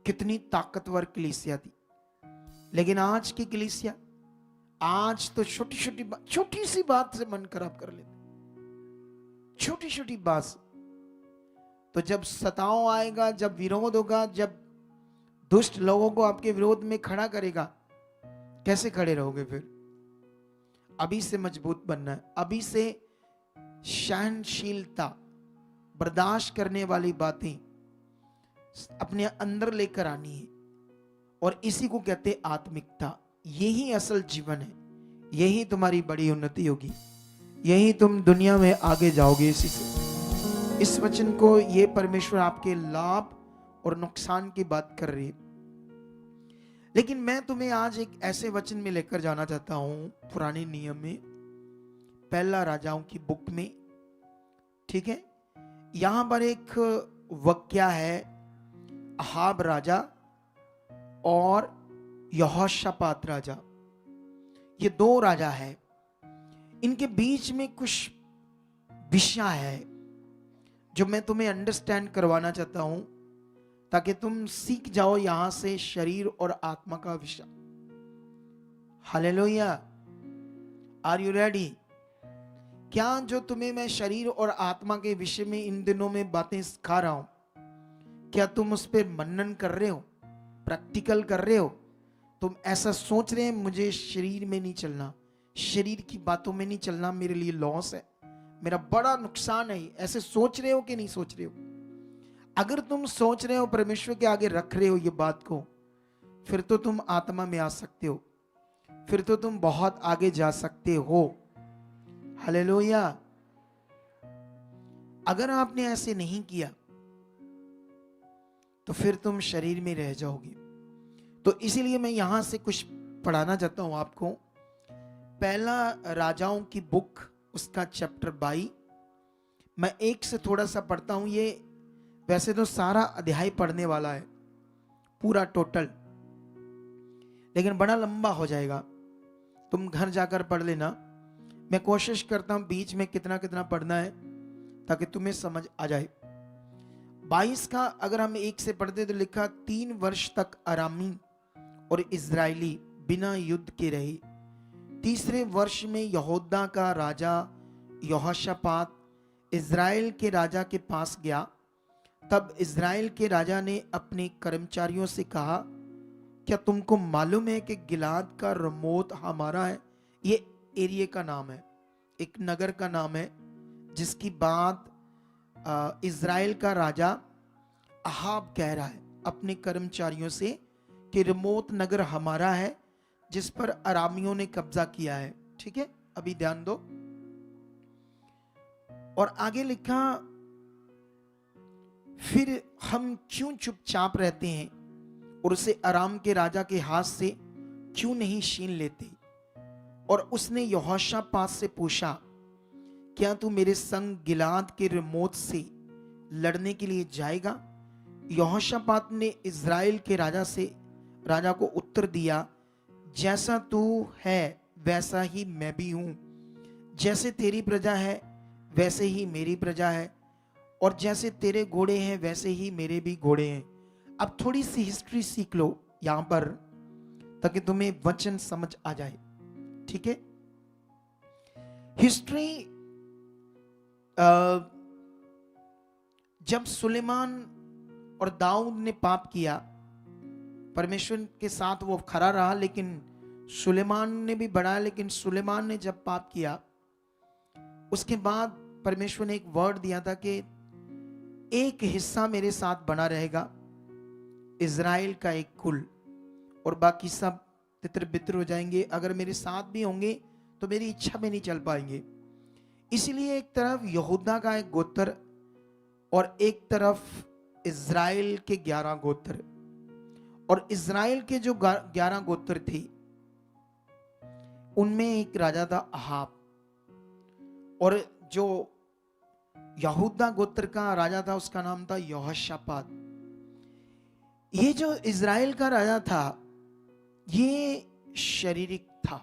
कितनी ताकतवर कलीसिया थी। लेकिन आज की कलीसिया, आज तो छोटी सी बात से मन खराब कर लेते, छोटी छोटी बात से। तो जब सताव आएगा, जब विरोध होगा, जब दुष्ट लोगों को आपके विरोध में खड़ा करेगा, कैसे खड़े रहोगे फिर? अभी से मजबूत बनना है, अभी से सहनशीलता, बर्दाश्त करने वाली बातें अपने अंदर लेकर आनी है। और इसी को कहते हैं आत्मिकता। यही असल जीवन है, यही तुम्हारी बड़ी उन्नति होगी, यही तुम दुनिया में आगे जाओगे इसी से। इस वचन को ये परमेश्वर आपके लाभ और नुकसान की बात कर रही है। लेकिन मैं तुम्हें आज एक ऐसे वचन में लेकर जाना चाहता हूं, पुराने नियम में, पहला राजाओं की बुक में, ठीक है। यहां पर एक वाक्या है, अहाब राजा और यहोशापात राजा, ये दो राजा है। इनके बीच में कुछ विषय है जो मैं तुम्हें अंडरस्टैंड करवाना चाहता हूं, ताकि तुम सीख जाओ यहां से शरीर और आत्मा का विषय। हालेलुया। Are you ready? क्या जो तुम्हें मैं शरीर और आत्मा के विषय में इन दिनों में बातें सिखा रहा हूं, क्या तुम उस पर मनन कर रहे हो, प्रैक्टिकल कर रहे हो? तुम ऐसा सोच रहे हैं मुझे शरीर में नहीं चलना, शरीर की बातों में नहीं चलना, मेरे लिए लॉस है, मेरा बड़ा नुकसान है, ऐसे सोच रहे हो कि नहीं सोच रहे हो? अगर तुम सोच रहे हो, परमेश्वर के आगे रख रहे हो ये बात को, फिर तो तुम आत्मा में आ सकते हो, फिर तो तुम बहुत आगे जा सकते हो। हालेलुया। अगर आपने ऐसे नहीं किया तो फिर तुम शरीर में रह जाओगे। तो इसीलिए मैं यहां से कुछ पढ़ाना चाहता हूं आपको। पहला राजाओं की बुक, उसका चैप्टर 22, मैं एक से थोड़ा सा पढ़ता हूं। ये वैसे तो सारा अध्याय पढ़ने वाला है, पूरा टोटल, लेकिन बड़ा लंबा हो जाएगा, तुम घर जाकर पढ़ लेना। मैं कोशिश करता हूं बीच में कितना कितना पढ़ना है ताकि तुम्हें समझ आ जाए। 22 का अगर हम एक से पढ़ते तो लिखा, 3 वर्ष तक अरामी और इजरायली बिना युद्ध के रहे। तीसरे वर्ष में यहूदा का राजा यहोशापात इजराइल के राजा के पास गया। तब इजराइल के राजा ने अपने कर्मचारियों से कहा, क्या तुमको मालूम है कि गिलाद का रमोत हमारा है? ये एरिया का नाम है, एक नगर का नाम है, जिसकी बात इजराइल का राजा अहाब कह रहा है अपने कर्मचारियों से कि रिमोत नगर हमारा है जिस पर अरामियों ने कब्जा किया है। ठीक है, अभी ध्यान दो। और आगे लिखा, फिर हम क्यों चुपचाप रहते हैं और उसे अराम के राजा के हाथ से क्यों नहीं छीन लेते। और उसने यहोशापात से पूछा, क्या तू मेरे संग गिलाद के रिमोत से लड़ने के लिए जाएगा। यहोशापात ने इज़राइल के राजा को उत्तर दिया, जैसा तू है वैसा ही मैं भी हूं, जैसे तेरी प्रजा है वैसे ही मेरी प्रजा है, और जैसे तेरे घोड़े हैं वैसे ही मेरे भी घोड़े हैं। अब थोड़ी सी हिस्ट्री सीख लो यहां पर, ताकि तुम्हें वचन समझ आ जाए। ठीक है, हिस्ट्री, जब सुलेमान और दाऊद ने पाप किया, परमेश्वर के साथ वो खरा रहा, लेकिन सुलेमान ने भी बढ़ाया। लेकिन सुलेमान ने जब पाप किया, उसके बाद परमेश्वर ने एक वर्ड दिया था कि एक हिस्सा मेरे साथ बना रहेगा, इज़राइल का एक कुल, और बाकी सब तितर बितर हो जाएंगे। अगर मेरे साथ भी होंगे तो मेरी इच्छा में नहीं चल पाएंगे। इसलिए एक तरफ यहूदा का एक गोत्र और एक तरफ इज़राइल के 11 गोत्र। और इज़राइल के जो 11 गोत्र थे, उनमें एक राजा था अहाब, और जो यहूदा गोत्र का राजा था उसका नाम था यहोशापात। ये जो इज़राइल का राजा था, ये शारीरिक था,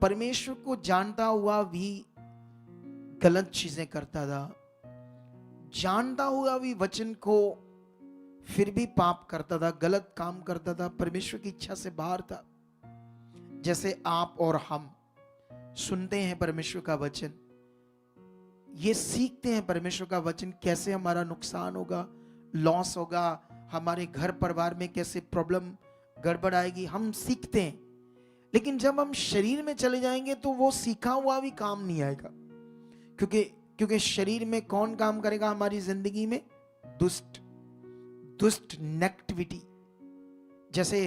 परमेश्वर को जानता हुआ भी गलत चीजें करता था, जानता हुआ भी वचन को फिर भी पाप करता था, गलत काम करता था, परमेश्वर की इच्छा से बाहर था। जैसे आप और हम सुनते हैं परमेश्वर का वचन, ये सीखते हैं परमेश्वर का वचन, कैसे हमारा नुकसान होगा, लॉस होगा, हमारे घर परिवार में कैसे प्रॉब्लम गड़बड़ आएगी, हम सीखते हैं। लेकिन जब हम शरीर में चले जाएंगे तो वो सीखा हुआ भी काम नहीं आएगा, क्योंकि शरीर में कौन काम करेगा हमारी जिंदगी में? दुष्ट नेगेटिविटी। जैसे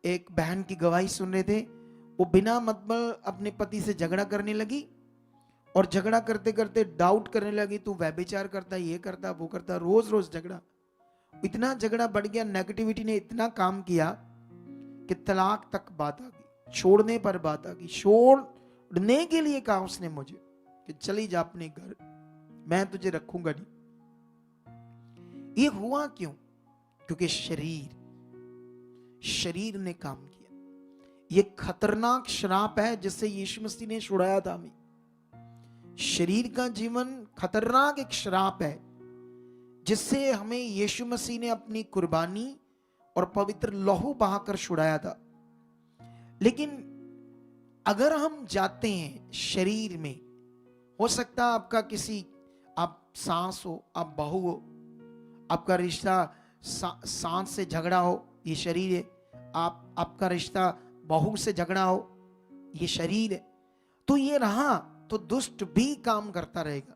एक बहन की गवाही सुन रहे थे, वो बिना मतलब अपने पति से झगड़ा करने लगी, और झगड़ा करते करते डाउट करने लगी, तू व्यभिचार करता, ये करता, वो करता, रोज रोज झगड़ा। इतना झगड़ा बढ़ गया, नेगेटिविटी ने इतना काम किया कि तलाक तक बात आ गई, छोड़ने पर बात आ गई। छोड़ने के लिए कहा उसने मुझे कि चली जा अपने घर, मैं तुझे रखूंगा नहीं। ये हुआ क्यों? क्योंकि शरीर ने काम किया। ये खतरनाक श्राप है जिससे यीशु मसीह ने छुड़ाया था हमें। शरीर का जीवन खतरनाक एक श्राप है जिससे हमें यीशु मसीह ने अपनी कुर्बानी और पवित्र लहू बहाकर छुड़ाया था। लेकिन अगर हम जाते हैं शरीर में, हो सकता है आप सांस हो, आप बहू हो, आपका रिश्ता सांस से झगड़ा हो, ये शरीर है। आपका रिश्ता बहू से झगड़ा हो, ये शरीर है। तो ये रहा तो दुष्ट भी काम करता रहेगा,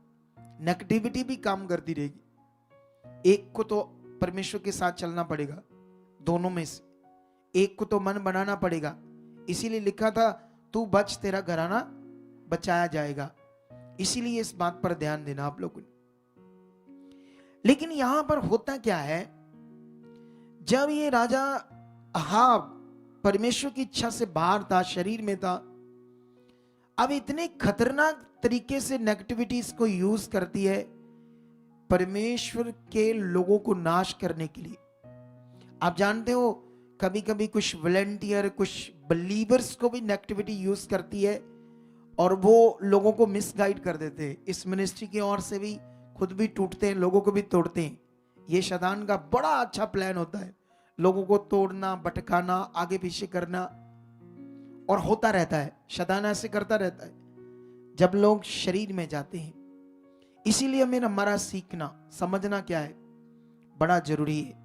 नेगेटिविटी भी काम करती रहेगी। एक को तो परमेश्वर के साथ चलना पड़ेगा, दोनों में से एक को तो मन बनाना पड़ेगा। इसीलिए लिखा था, तू बच तेरा घराना बचाया जाएगा। इसीलिए इस बात पर ध्यान देना आप लोगों ने। लेकिन यहां पर होता क्या है, जब ये राजा अहाब परमेश्वर की इच्छा से बाहर था, शरीर में था, अब इतने खतरनाक तरीके से नेगेटिविटी इसको यूज करती है परमेश्वर के लोगों को नाश करने के लिए। आप जानते हो, कभी कभी कुछ वॉलंटियर, कुछ बिलीवर्स को भी नेगेटिविटी यूज करती है और वो लोगों को मिसगाइड कर देते हैं। इस मिनिस्ट्री की ओर से भी खुद भी टूटते हैं, लोगों को भी तोड़ते हैं। ये शैतान का बड़ा अच्छा प्लान होता है, लोगों को तोड़ना, भटकाना, आगे पीछे करना, और होता रहता है। शैतान ऐसे करता रहता है जब लोग शरीर में जाते हैं। इसीलिए हमें हमारा सीखना, समझना क्या है, बड़ा जरूरी है।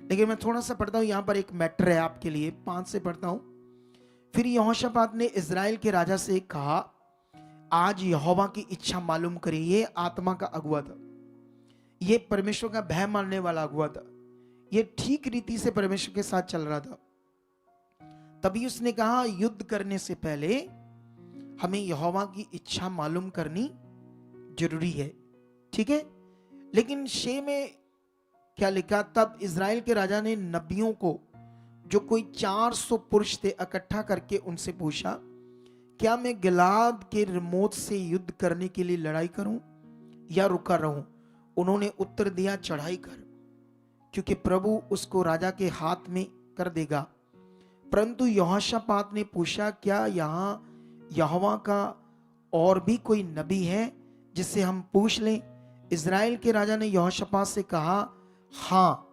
लेकिन मैं थोड़ा सा पढ़ता हूं, यहां पर एक मैटर है आपके लिए, 5 से पढ़ता हूं। फिर यहोशापात ने इज़राइल के राजा से कहा, आज यहोवा की इच्छा मालूम करिए। ये आत्मा का अगुवा था, ये परमेश्वर का भय मानने वाला अगुवा था। ये ठीक रीति से परमेश्वर के साथ चल रहा था। तभी उसने कहा युद्ध करने से पहले हमें यहोवा की इच्छा मालूम करनी जरूरी है, ठीक है। लेकिन 6 में क्या लिखा, तब इज़राइल के राजा ने नबियों को, जो कोई 400 पुरुष थे, इकट्ठा करके उनसे पूछा, क्या मैं गिलाद के रिमोत से युद्ध करने के लिए लड़ाई करूं या रुका रहूं? उन्होंने उत्तर दिया, चढ़ाई कर, क्योंकि प्रभु उसको राजा के हाथ में कर देगा। परंतु यहोशापात ने पूछा, क्या यहाँ यहोवा का और भी कोई नबी है जिससे हम पूछ लें? इज़राइल के राजा ने यहोशापात से कहा, हाँ,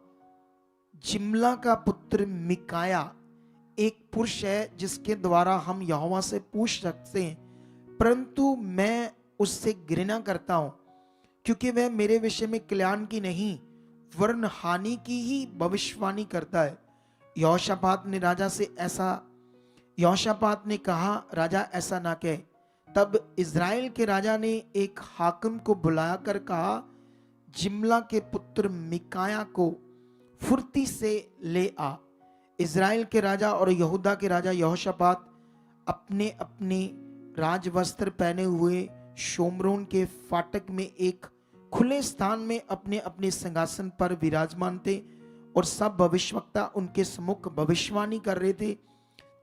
जिम्ला का पुत्र मिकाया एक पुरुष है जिसके द्वारा हम यहोवा से पूछ सकते हैं, परंतु मैं उससे घृणा करता हूं, क्योंकि वह मेरे विषय में कल्याण की नहीं वरन हानि की ही भविष्यवाणी करता है। यहोशापात ने कहा, राजा ऐसा ना कहे। तब इज़राइल के राजा ने एक हाकिम को बुलाकर कहा, जिम्ला के पुत्र मिकाया को फुर्ती से ले आ। इज़राइल के राजा और यहूदा के राजा यहोशापात अपने अपने राजवस्त्र पहने हुए शोमरोन के फाटक में एक खुले स्थान में अपने अपने सिंहासन पर विराजमान थे, और सब भविष्यवक्ता उनके सम्मुख भविष्यवाणी कर रहे थे।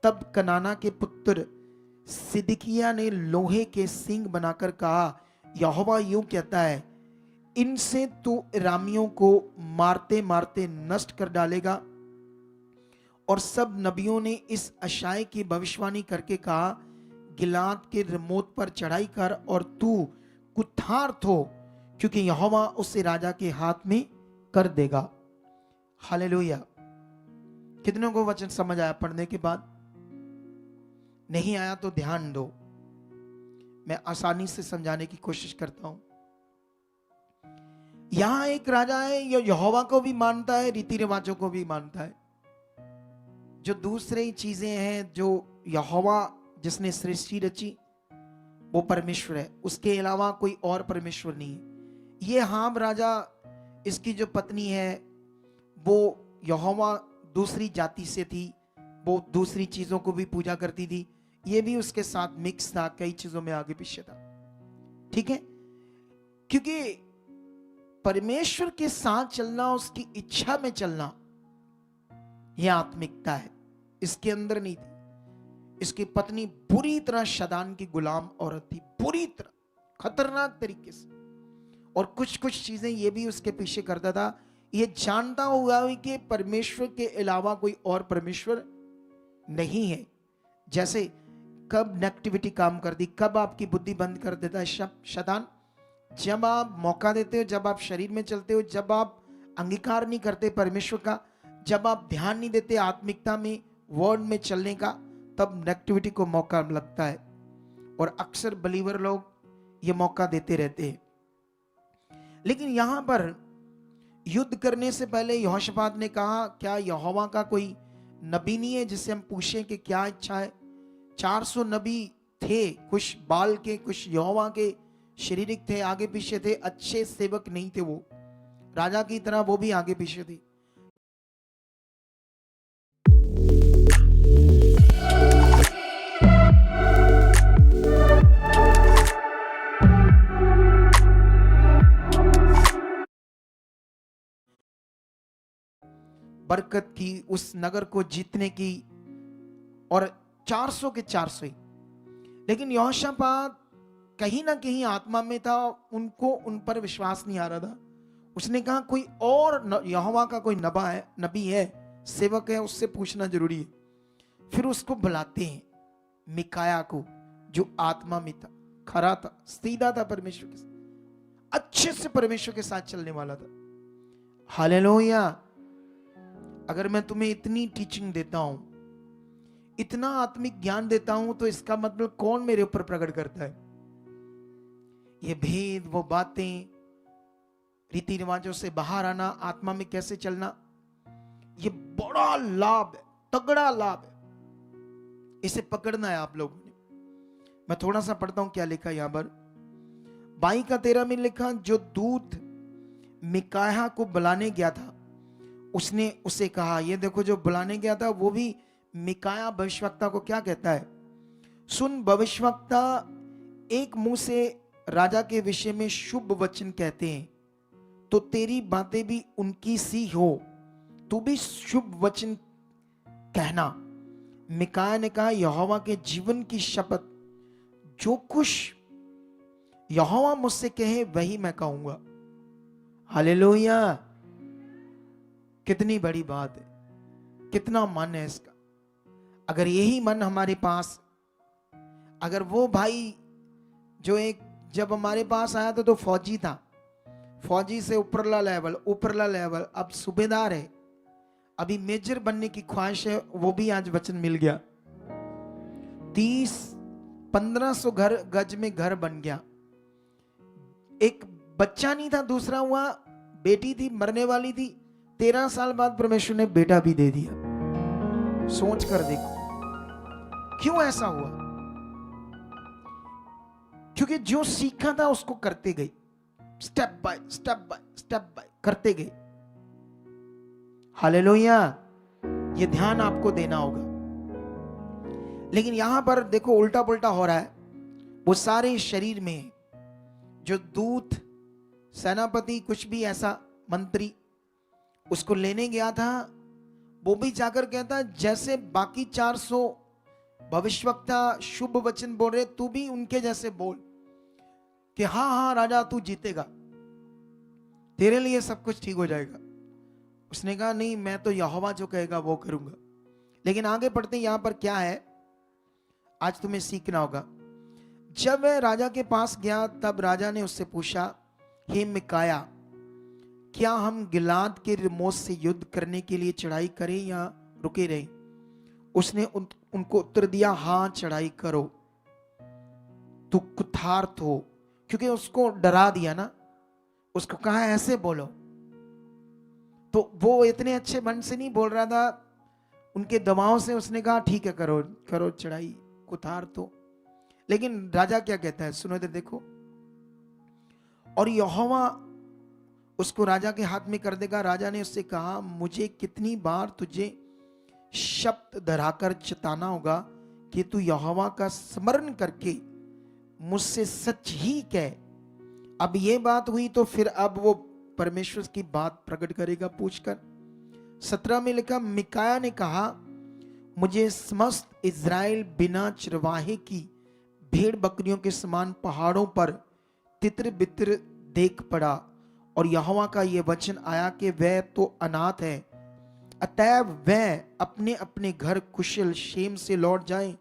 तब कनाना के पुत्र सिदकिय्याह ने लोहे के सींग बनाकर कहा, यहोवा यूं कहता है, इनसे तू अरामियों को मारते मारते नष्ट कर डालेगा। और सब नबियों ने इस अशाय की भविष्यवाणी करके कहा, गिलाद के रिमोत पर चढ़ाई कर और तू कुठार्थ हो, क्योंकि यहोवा उसे राजा के हाथ में कर देगा। हालेलुया। कितनों को वचन समझ आया पढ़ने के बाद? नहीं आया तो ध्यान दो, मैं आसानी से समझाने की कोशिश करता हूं। यहां एक राजा है, यहोवा को भी मानता है, रीति रिवाजों को भी मानता है। जो दूसरी चीजें हैं, जो यहोवा जिसने सृष्टि रची वो परमेश्वर है, उसके अलावा कोई और परमेश्वर नहीं है। ये हाम राजा, इसकी जो पत्नी है वो यहोवा दूसरी जाति से थी, वो दूसरी चीजों को भी पूजा करती थी, ये भी उसके साथ मिक्स था, कई चीजों में आगे पीछे था, ठीक है। क्योंकि परमेश्वर के साथ चलना, उसकी इच्छा में चलना, यह आत्मिकता है, इसके अंदर नहीं थी। इसकी पत्नी बुरी तरह शैतान की गुलाम औरत थी, बुरी तरह, खतरनाक तरीके से, और कुछ कुछ चीजें ये भी उसके पीछे करता था। ये जानता हुआ कि परमेश्वर के अलावा कोई और परमेश्वर नहीं है। जैसे कब नेगेटिविटी काम कर दी, कब आपकी बुद्धि बंद कर देता है शैतान? जब आप मौका देते हो, जब आप शरीर में चलते हो, जब आप अंगीकार नहीं करते परमेश्वर का, जब आप ध्यान नहीं देते आत्मिकता में, वर्ड में चलने का, तब नेगेटिविटी को मौका लगता है। और अक्सर बलीवर लोग ये मौका देते रहते हैं। लेकिन यहां पर युद्ध करने से पहले यहोशापात ने कहा, क्या यहोवा का कोई नबी नहीं है जिससे हम पूछें कि क्या इच्छा है? 400 नबी थे, कुछ बाल के, कुछ यहोवा के शारीरिक थे, आगे पीछे थे, अच्छे सेवक नहीं थे, वो राजा की तरह वो भी आगे पीछे थे। बरकत की, उस नगर को जीतने की, और 400 के 400 ही। लेकिन यहोशापात कहीं ना कहीं आत्मा में था, उनको उन पर विश्वास नहीं आ रहा था। उसने कहा कोई और यहोवा का कोई नबी है, सेवक है, उससे पूछना जरूरी है। फिर उसको बुलाते हैं, मिकाया को, जो आत्मा में था, खरा था, सीधा था, परमेश्वर के साथ अच्छे से परमेश्वर के साथ चलने वाला था। हालेलुया। अगर मैं तुम्हें इतनी टीचिंग देता हूं, इतना आत्मिक ज्ञान देता हूं, तो इसका मतलब कौन मेरे ऊपर प्रकट करता है? ये भेद, वो बातें, रीति रिवाजों से बाहर आना, आत्मा में कैसे चलना, ये बड़ा लाभ है, तगड़ा लाभ है। इसे पकड़ना है आप लोगों ने। मैं थोड़ा सा पढ़ता हूं क्या लिखा यहां पर। 22 का 13 में लिखा, जो दूत मिकाया को बुलाने गया था उसने उसे कहा, ये देखो जो बुलाने गया था वो भी मिकाया भविष्यवक्ता को क्या कहता है, सुन भविष्यवक्ता एक मुंह से राजा के विषय में शुभ वचन कहते हैं, तो तेरी बातें भी उनकी सी हो, तू भी शुभ वचन कहना। मिकाया ने कहा, यहोवा के जीवन की शपथ, जो कुछ यहोवा मुझसे कहे वही मैं कहूंगा। हालेलुया। कितनी बड़ी बात है, कितना मन है इसका। अगर यही मन हमारे पास, अगर वो भाई जो एक जब हमारे पास आया था तो फौजी था, फौजी से ऊपरला लेवल, अब सूबेदार है, अभी मेजर बनने की ख्वाहिश है, वो भी आज वचन मिल गया। 1500 गज में घर बन गया। एक बच्चा नहीं था, दूसरा हुआ बेटी थी, मरने वाली थी, 13 साल बाद परमेश्वर ने बेटा भी दे दिया। सोच कर देखो क्यों ऐसा हुआ। क्योंकि जो सीखा था उसको करते गए, स्टेप बाय स्टेप करते गए। हालेलुया। ये ध्यान आपको देना होगा। लेकिन यहां पर देखो उल्टा पुल्टा हो रहा है। वो सारे शरीर में जो दूत, सेनापति, कुछ भी ऐसा मंत्री उसको लेने गया था, वो भी जाकर कहता जैसे बाकी 400 भविष्यवक्ता शुभ वचन बोल रहे, तू भी उनके जैसे बोल कि हाँ हाँ राजा तू जीतेगा, तेरे लिए सब कुछ ठीक हो जाएगा। उसने कहा नहीं, मैं तो यहोवा जो कहेगा वो करूंगा। लेकिन आगे पढ़ते यहां पर क्या है, आज तुम्हें सीखना होगा। जब वह राजा के पास गया तब राजा ने उससे पूछा, हे मिकाया, क्या हम गिलाद के रिमोत से युद्ध करने के लिए चढ़ाई करें या रुके रहें? उसने उनको उत्तर दिया, हाँ चढ़ाई करो, तू कुठार्थ हो। क्योंकि उसको डरा दिया ना, उसको कहा ऐसे बोलो, तो वो इतने अच्छे मन से नहीं बोल रहा था, उनके दबाव से उसने कहा ठीक है करो करो चढ़ाई, कुठार्थ हो। लेकिन राजा क्या कहता है, सुनो इधर देखो। और यहोवा उसको राजा के हाथ में कर देगा। राजा ने उससे कहा, मुझे कितनी बार तुझे शब्द धराकर चिताना होगा कि तू यहोवा का स्मरण करके मुझसे सच ही कह। अब ये बात हुई तो फिर अब वो परमेश्वर की बात प्रकट करेगा पूछकर। 17 में लिखा, मिकाया ने कहा, मुझे समस्त इज़राइल बिना चरवाहे की भेड़ बकरियों के समान पहाड़ों पर तितर बितर देख पड़ा, और यहोवा का यह वचन आया कि वह तो अनाथ है, अतएव वह अपने अपने घर कुशल क्षेम से लौट जाए।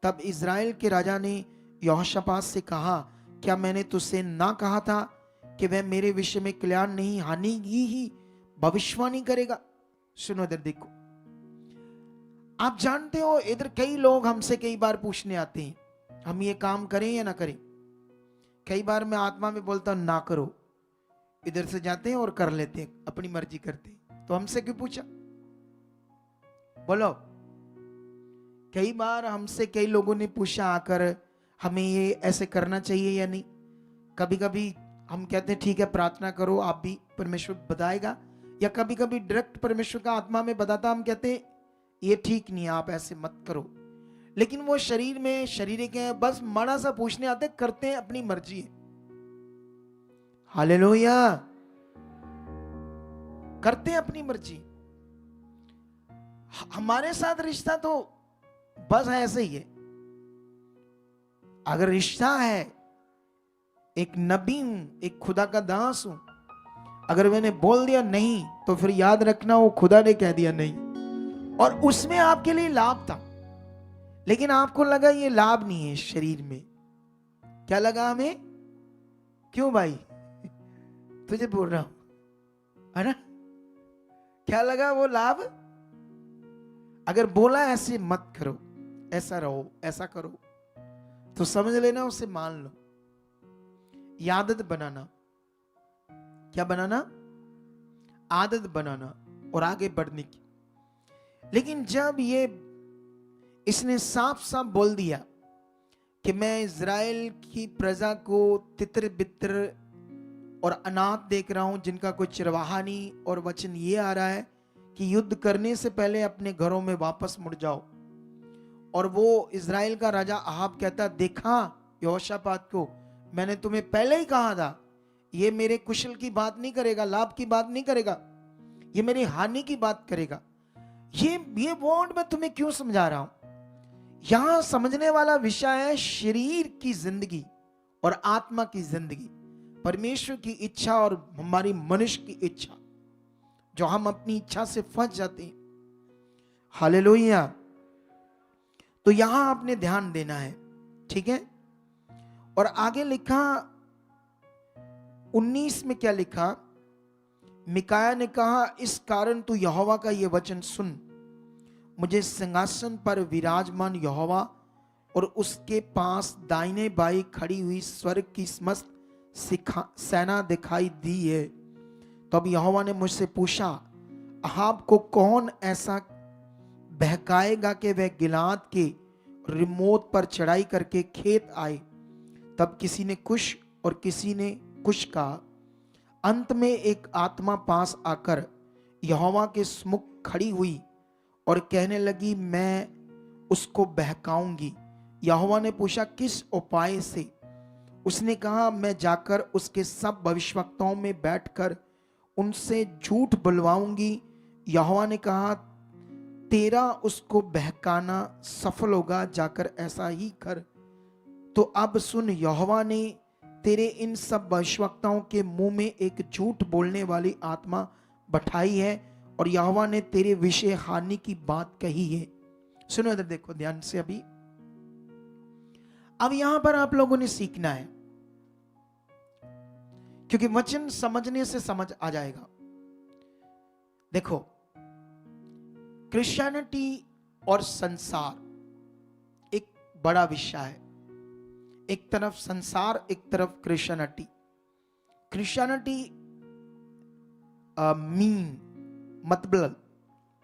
तब इज़राइल के राजा ने यहोशापात से कहा, क्या मैंने तुझसे ना कहा था कि वह मेरे विषय में कल्याण नहीं हानि की ही भविष्यवाणी करेगा? सुनो इधर देखो। आप जानते हो इधर कई लोग हमसे कई बार पूछने आते हैं, हम ये काम करें या ना करें। कई बार मैं आत्मा में बोलता हूं ना करो, इधर से जाते हैं और कर लेते हैं, अपनी मर्जी करते हैं। तो हमसे क्यों पूछा? बोलो। कई बार हमसे कई लोगों ने पूछा आकर, हमें ये ऐसे करना चाहिए या नहीं। कभी कभी हम कहते हैं ठीक है प्रार्थना करो, आप भी, परमेश्वर बताएगा। या कभी कभी डायरेक्ट परमेश्वर का आत्मा में बताता, हम कहते हैं ये ठीक नहीं है, आप ऐसे मत करो। लेकिन वो शरीर में शरीर के हैं, बस माड़ा सा पूछने आते, करते हैं, अपनी मर्जी है। हालेलुया। करते हैं अपनी मर्जी। हमारे साथ रिश्ता तो बस ऐसे ही है। अगर रिश्ता है, एक नबी हूं, एक खुदा का दास हूं, अगर मैंने बोल दिया नहीं तो फिर याद रखना वो खुदा ने कह दिया नहीं, और उसमें आपके लिए लाभ था, लेकिन आपको लगा ये लाभ नहीं है शरीर में। क्या लगा हमें? क्यों भाई? तुझे बोल रहा हूं, है ना? क्या लगा वो लाभ? अगर बोला ऐसे मत करो, ऐसा रहो, ऐसा करो, तो समझ लेना उसे मान लो। ये आदत बनाना। क्या बनाना? आदत बनाना और आगे बढ़ने की। लेकिन जब ये इसने साफ साफ बोल दिया कि मैं इज़राइल की प्रजा को तितर बितर और अनाथ देख रहा हूं, जिनका कोई चरवाहा नहीं, और वचन ये आ रहा है कि युद्ध करने से पहले अपने घरों में वापस मुड़ जाओ। और वो इज़राइल का राजा अहाब कहता, देखा यहोशापात को, मैंने तुम्हें पहले ही कहा था, ये मेरे कुशल की बात नहीं करेगा, लाभ की बात नहीं करेगा, ये मेरी हानि की बात करेगा। ये वर्ड मैं तुम्हें क्यों समझा रहा हूं? यहां समझने वाला विषय है शरीर की जिंदगी और आत्मा की जिंदगी, परमेश्वर की इच्छा और हमारी मनुष्य की इच्छा, जो हम अपनी इच्छा से फंस जाते हैं। हालेलुया। तो यहां आपने ध्यान देना है, ठीक है। और आगे लिखा 19 में क्या लिखा? मिकाया ने कहा, इस कारण तू यहोवा का यह वचन सुन, मुझे सिंहासन पर विराजमान यहोवा और उसके पास दाहिने बाई खड़ी हुई स्वर्ग की समस्त सेना दिखाई दी है। तब यहोवा ने मुझसे पूछा, अहाब को कौन ऐसा बहकाएगा कि वह गिलाद के रिमोत पर चढ़ाई करके खेत आए? तब किसी ने कुश और किसी ने कुश कहा। अंत में एक आत्मा पास आकर यहोवा के सम्मुख खड़ी हुई और कहने लगी, मैं उसको बहकाऊंगी। यहोवा ने पूछा, किस उपाय से? उसने कहा, मैं जाकर उसके सब भविष्यवक्ताओं में बैठकर उनसे झूठ बुलवाऊंगी। यहोवा ने कहा, तेरा उसको बहकाना सफल होगा, जाकर ऐसा ही कर। तो अब सुन, यहोवा ने तेरे इन सब भविष्यवक्ताओं के मुंह में एक झूठ बोलने वाली आत्मा बैठाई है और यहोवा ने तेरे विषय हानि की बात कही है। सुनो इधर देखो ध्यान से। अब यहां पर आप लोगों ने सीखना है, क्योंकि वचन समझने से समझ आ जाएगा। देखो, क्रिश्चियनिटी और संसार एक बड़ा विषय है। एक तरफ संसार, एक तरफ क्रिश्चियनिटी। क्रिश्चियनिटी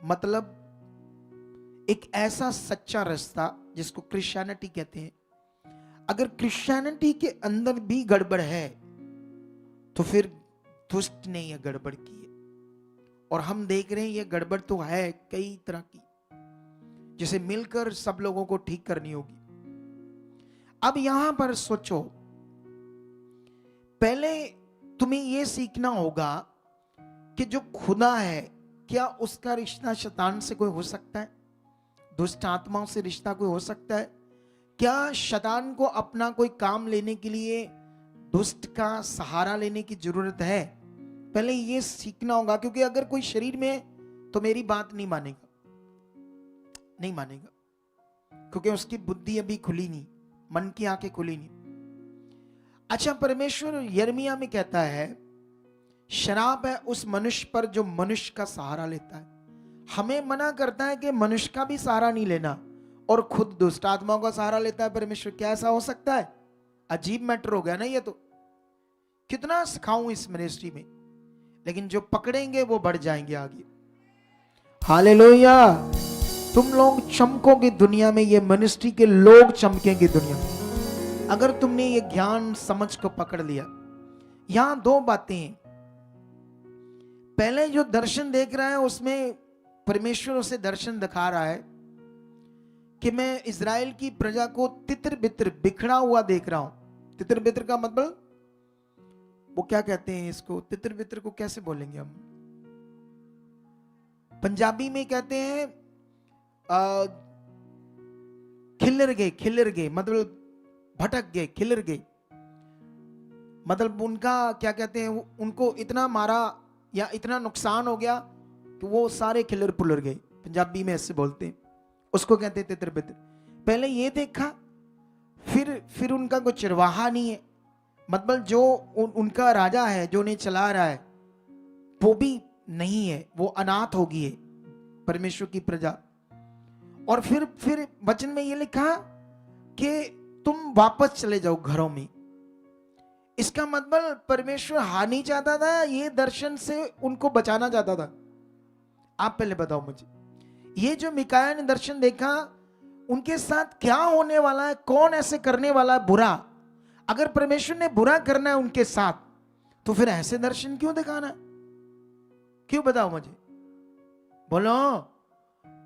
मतलब एक ऐसा सच्चा रास्ता जिसको क्रिश्चियनिटी कहते हैं। अगर क्रिश्चियनिटी के अंदर भी गड़बड़ है तो फिर दुष्ट ने यह गड़बड़ की है। और हम देख रहे हैं यह गड़बड़ तो है कई तरह की, जिसे मिलकर सब लोगों को ठीक करनी होगी। अब यहां पर सोचो, पहले तुम्हें यह सीखना होगा कि जो खुदा है, क्या उसका रिश्ता शैतान से कोई हो सकता है? दुष्ट आत्माओं से रिश्ता कोई हो सकता है? क्या शैतान को अपना कोई काम लेने के लिए दुष्ट का सहारा लेने की जरूरत है? पहले यह सीखना होगा, क्योंकि अगर कोई शरीर में तो मेरी बात नहीं मानेगा, क्योंकि उसकी बुद्धि अभी खुली नहीं, मन की आंखें खुली नहीं। अच्छा, परमेश्वर यिर्मयाह में कहता है, शराब है उस मनुष्य पर जो मनुष्य का सहारा लेता है। हमें मना करता है कि मनुष्य का भी सहारा नहीं लेना और खुद दुष्ट आत्माओं का सहारा लेता है परमेश्वर। क्या ऐसा हो सकता है? अजीब मैटर हो गया ना ये तो। कितना सिखाऊं इस मिनिस्ट्री में, लेकिन जो पकड़ेंगे वो बढ़ जाएंगे आगे। हालेलुया। तुम लोग चमकोगे दुनिया में, ये मिनिस्ट्री के लोग चमकेंगे दुनिया में, अगर तुमने ये ज्ञान समझ को पकड़ लिया। यहां दो बातें हैं। पहले जो दर्शन देख रहा है उसमें परमेश्वर उसे दर्शन दिखा रहा है कि मैं इज़राइल की प्रजा को तितर बितर बिखरा हुआ देख रहा हूं। तितर बितर का मतलब, वो क्या कहते हैं इसको, तितर बितर को कैसे बोलेंगे हम? पंजाबी में कहते हैं खिलर गए, मतलब भटक गए, खिलर गए। मतलब उनका क्या कहते हैं, उनको इतना मारा या इतना नुकसान हो गया कि वो सारे खिलर पुलर गए। पंजाबी में ऐसे बोलते हैं, उसको कहते हैं तितर बितर। पहले ये देखा, फिर उनका कोई चरवाहा नहीं है, मतलब जो उनका राजा है जो उन्हें चला रहा है वो भी नहीं है, वो अनाथ हो गई है परमेश्वर की प्रजा। और फिर वचन में ये लिखा कि तुम वापस चले जाओ घरों में। इसका मतलब परमेश्वर हानि चाहता था, ये दर्शन से उनको बचाना चाहता था। आप पहले बताओ मुझे, ये जो मिकाया ने दर्शन देखा, उनके साथ क्या होने वाला है? कौन ऐसे करने वाला है बुरा? अगर परमेश्वर ने बुरा करना है उनके साथ, तो फिर ऐसे दर्शन क्यों दिखाना? क्यों बताओ मुझे, बोलो,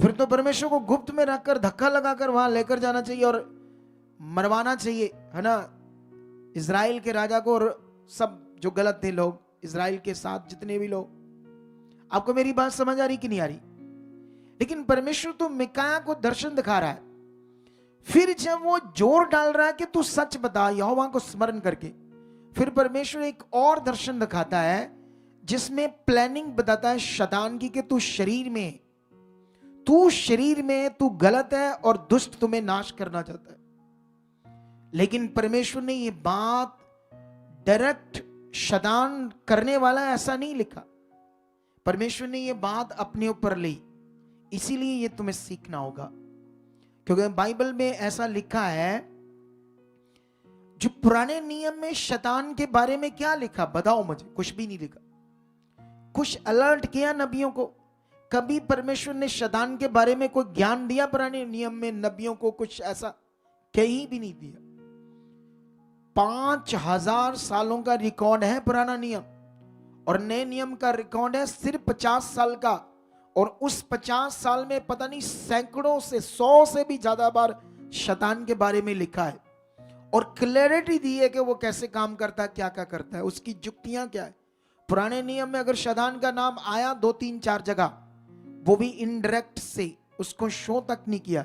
फिर तो परमेश्वर को गुप्त में रखकर धक्का लगाकर वहां लेकर जाना चाहिए और मरवाना चाहिए, है ना, इजराइल के राजा को और सब जो गलत थे लोग, इजराइल के साथ जितने भी लोग। आपको मेरी बात समझ आ रही कि नहीं आ रही? लेकिन परमेश्वर तो मिकाया को दर्शन दिखा रहा है। फिर जब वो जोर डाल रहा है कि तू सच बता यहोवा को स्मरण करके, फिर परमेश्वर एक और दर्शन दिखाता है जिसमें प्लानिंग बताता है शैतान की कि तू शरीर में तू गलत है और दुष्ट तुम्हें नाश करना चाहता है। लेकिन परमेश्वर ने ये बात डायरेक्ट शैतान करने वाला ऐसा नहीं लिखा, परमेश्वर ने ये बात अपने ऊपर ली। इसीलिए ये तुम्हें सीखना होगा, क्योंकि बाइबल में ऐसा लिखा है, जो पुराने नियम में शैतान के बारे में क्या लिखा बताओ मुझे? कुछ भी नहीं लिखा। कुछ अलर्ट किया नबियों को? कभी परमेश्वर ने शैतान के बारे में कोई ज्ञान दिया पुराने नियम में नबियों को? कुछ ऐसा कहीं भी नहीं दिया। 5000 सालों का रिकॉर्ड है पुराना नियम, और नए नियम का रिकॉर्ड है सिर्फ 50 साल का। और उस 50 साल में पता नहीं सैकड़ों से 100 से भी ज्यादा बार शैतान के बारे में लिखा है, और क्लैरिटी दी है कि वो कैसे काम करता है, क्या क्या करता है, उसकी जुक्तियां क्या है। पुराने नियम में अगर शैतान का नाम आया 2-3-4 जगह, वो भी इनडायरेक्ट से, उसको शो तक नहीं किया।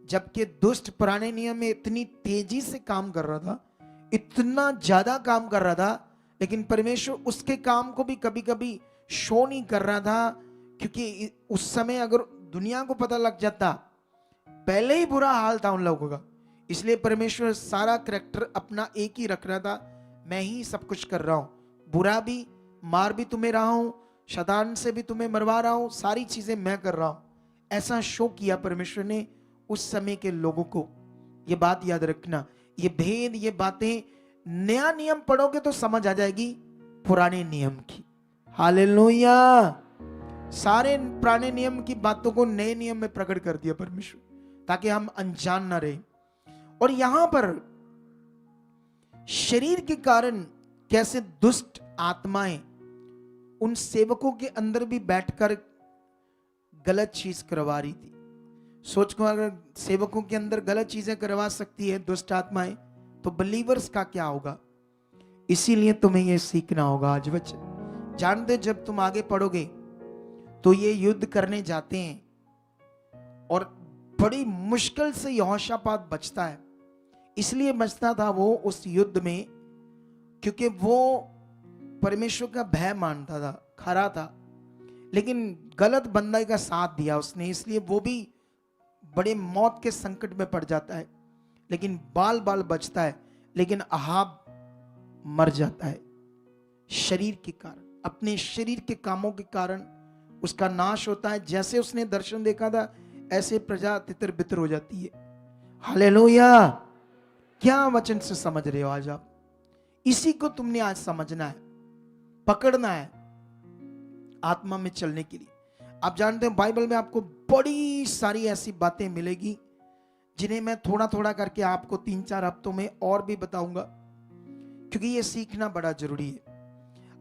जबकि दुष्ट पुराने नियम में इतनी तेजी से काम कर रहा था, इतना ज्यादा काम कर रहा था, लेकिन परमेश्वर उसके काम को भी कभी कभी शो नहीं कर रहा था, क्योंकि उस समय अगर दुनिया को पता लग जाता, पहले ही बुरा हाल था उन लोगों का। इसलिए परमेश्वर सारा करैक्टर अपना एक ही रख रहा था, मैं ही सब कुछ कर रहा हूं, बुरा भी, मार भी तुम्हें रहा हूं, शैतान से भी तुम्हें मरवा रहा हूं, सारी चीजें मैं कर रहा हूं। ऐसा शो किया परमेश्वर ने उस समय के लोगों को। ये बात याद रखना, ये भेद, ये बातें नया नियम पढ़ोगे तो समझ आ जाएगी पुराने नियम की। हालेलुया। सारे पुराने नियम की बातों को नए नियम में प्रकट कर दिया परमेश्वर, ताकि हम अनजान ना रहे। और यहां पर शरीर के कारण कैसे दुष्ट आत्माएं उन सेवकों के अंदर भी बैठकर गलत चीज करवा रही थी। सोच को, अगर सेवकों के अंदर गलत चीजें करवा सकती है दुष्ट आत्माएं, तो बिलीवर्स का क्या होगा? इसीलिए तुम्हें यह सीखना होगा आज बच्चे। जानते, जब तुम आगे पढ़ोगे तो ये युद्ध करने जाते हैं, और बड़ी मुश्किल से यहोशापात बचता है। इसलिए बचता था वो उस युद्ध में, क्योंकि वो परमेश्वर का भय मानता था, खरा था, लेकिन गलत बंदा का साथ दिया उसने, इसलिए वो भी बड़े मौत के संकट में पड़ जाता है। लेकिन बाल बाल बचता है, लेकिन अहाब मर जाता है शरीर के कारण, अपने शरीर के कामों के कारण उसका नाश होता है। जैसे उसने दर्शन देखा था, ऐसे प्रजा तितर बितर हो जाती है। हालेलुया। क्या वचन से समझ रहे हो आज आप? इसी को तुमने आज समझना है, पकड़ना है आत्मा में चलने के लिए। आप जानते हो बाइबल में आपको बड़ी सारी ऐसी बातें मिलेगी जिन्हें मैं थोड़ा थोड़ा करके आपको 3-4 हफ्तों में और भी बताऊंगा, क्योंकि ये सीखना बड़ा जरूरी है।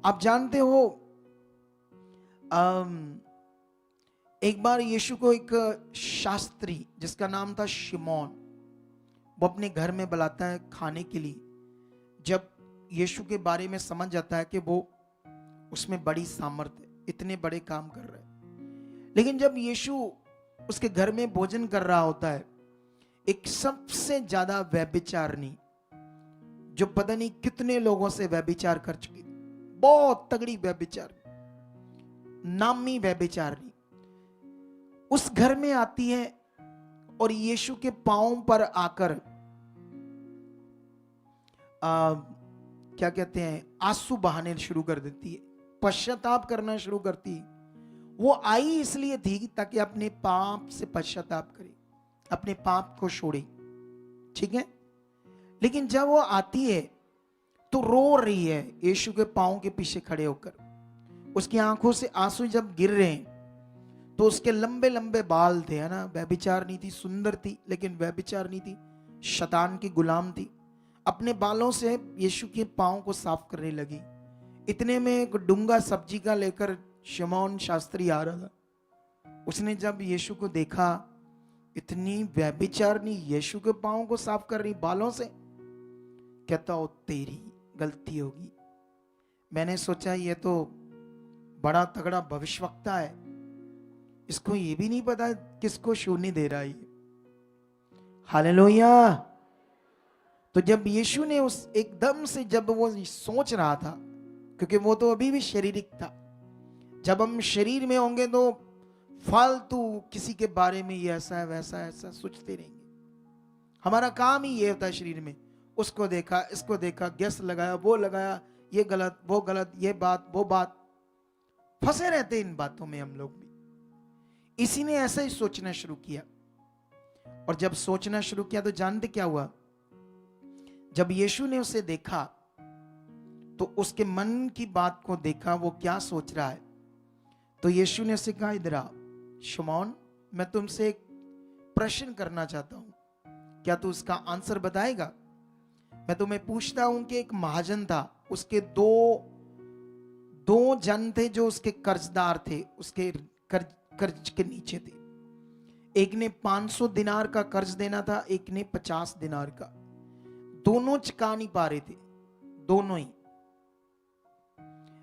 आप जानते हो एक बार यीशु को एक शास्त्री जिसका नाम था शिमोन, वो अपने घर में बुलाता है खाने के लिए। जब यीशु के बारे में समझ जाता है कि वो उसमें बड़ी सामर्थ्य है, इतने बड़े काम कर रहा है, लेकिन जब यीशु उसके घर में भोजन कर रहा होता है, एक सबसे ज्यादा व्यभिचारिणी, जो पता नहीं कितने लोगों से व्यभिचार कर चुकी थी, बहुत तगड़ी व्यभिचार, नामी व्यभिचारिणी, उस घर में आती है और यीशु के पांवों पर आकर क्या कहते हैं, आंसू बहाने शुरू कर देती है, पश्चाताप करना शुरू करती है। वो आई इसलिए थी ताकि अपने पाप से पश्चाताप करे, अपने पाप को छोड़े, ठीक है। लेकिन जब वो आती है तो रो रही है यीशु के पांव के पीछे खड़े होकर। उसकी आंखों से आंसू जब गिर रहे हैं तो उसके लंबे लंबे बाल थे, है ना। व्यभिचार नहीं थी, सुंदर थी, लेकिन व्यभिचार नहीं थी, शैतान की गुलाम थी। अपने बालों से यीशु के पांव को साफ करने लगी। इतने में एक डूंगा सब्जी का लेकर शिमोन शास्त्री आ रहा था, उसने जब यीशु को देखा, इतनी व्यभिचारिणी यीशु के पांव को साफ कर रही बालों से, कहता ओ तेरी गलती होगी। मैंने सोचा ये तो बड़ा तगड़ा भविष्यवक्ता है, इसको ये भी नहीं पता किसको छूने दे रहा है। हालेलुया। तो जब यीशु ने उस एकदम से जब वो सोच रहा था, क्योंकि वो तो अभी भी शारीरिक था, जब हम शरीर में होंगे तो फालतू किसी के बारे में ये ऐसा है वैसा है ऐसा सोचते रहेंगे। हमारा काम ही ये होता है शरीर में, उसको देखा इसको देखा, गैस लगाया वो लगाया, ये गलत वो गलत, ये बात वो बात, फंसे रहते इन बातों में हम लोग भी। इसी ने ऐसा ही सोचना शुरू किया, और जब सोचना शुरू किया तो जानते क्या हुआ? जब यीशु ने उसे देखा तो उसके मन की बात को देखा, वो क्या सोच रहा है। तो यीशु ने उसे कहा, इधर आ शमौन, मैं तुमसे एक प्रश्न करना चाहता हूं, क्या तू उसका आंसर बताएगा? मैं तुम्हें पूछता हूं कि एक महाजन था, उसके दो जन थे जो उसके कर्जदार थे, उसके कर्ज के नीचे थे। एक ने 500 दिनार का कर्ज देना था, एक ने 50 दिनार का। दोनों चुका नहीं पा रहे थे, दोनों ही।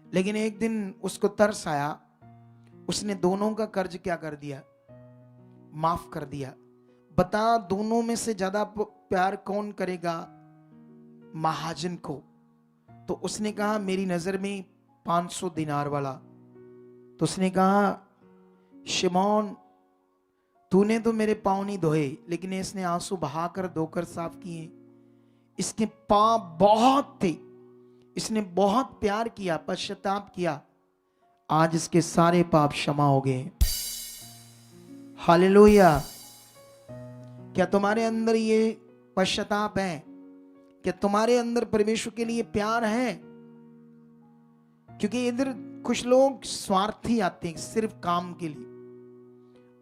लेकिन एक दिन उसको तरस आया, उसने दोनों का कर्ज क्या कर दिया? माफ कर दिया। बता दोनों में से ज्यादा प्यार कौन करेगा? महाजन को। तो उसने कहा मेरी नजर में 500 दिनार वाला। तो उसने कहा शिमोन, तूने तो मेरे पांव नहीं धोए, लेकिन इसने आंसू बहाकर धोकर साफ किए। इसके पाप बहुत थे, इसने बहुत प्यार किया, पश्चाताप किया, आज इसके सारे पाप क्षमा हो गए। हालेलुया। क्या तुम्हारे अंदर ये पश्चाताप है? क्या तुम्हारे अंदर परमेश्वर के लिए प्यार है? क्योंकि इधर कुछ लोग स्वार्थी आते हैं सिर्फ काम के लिए,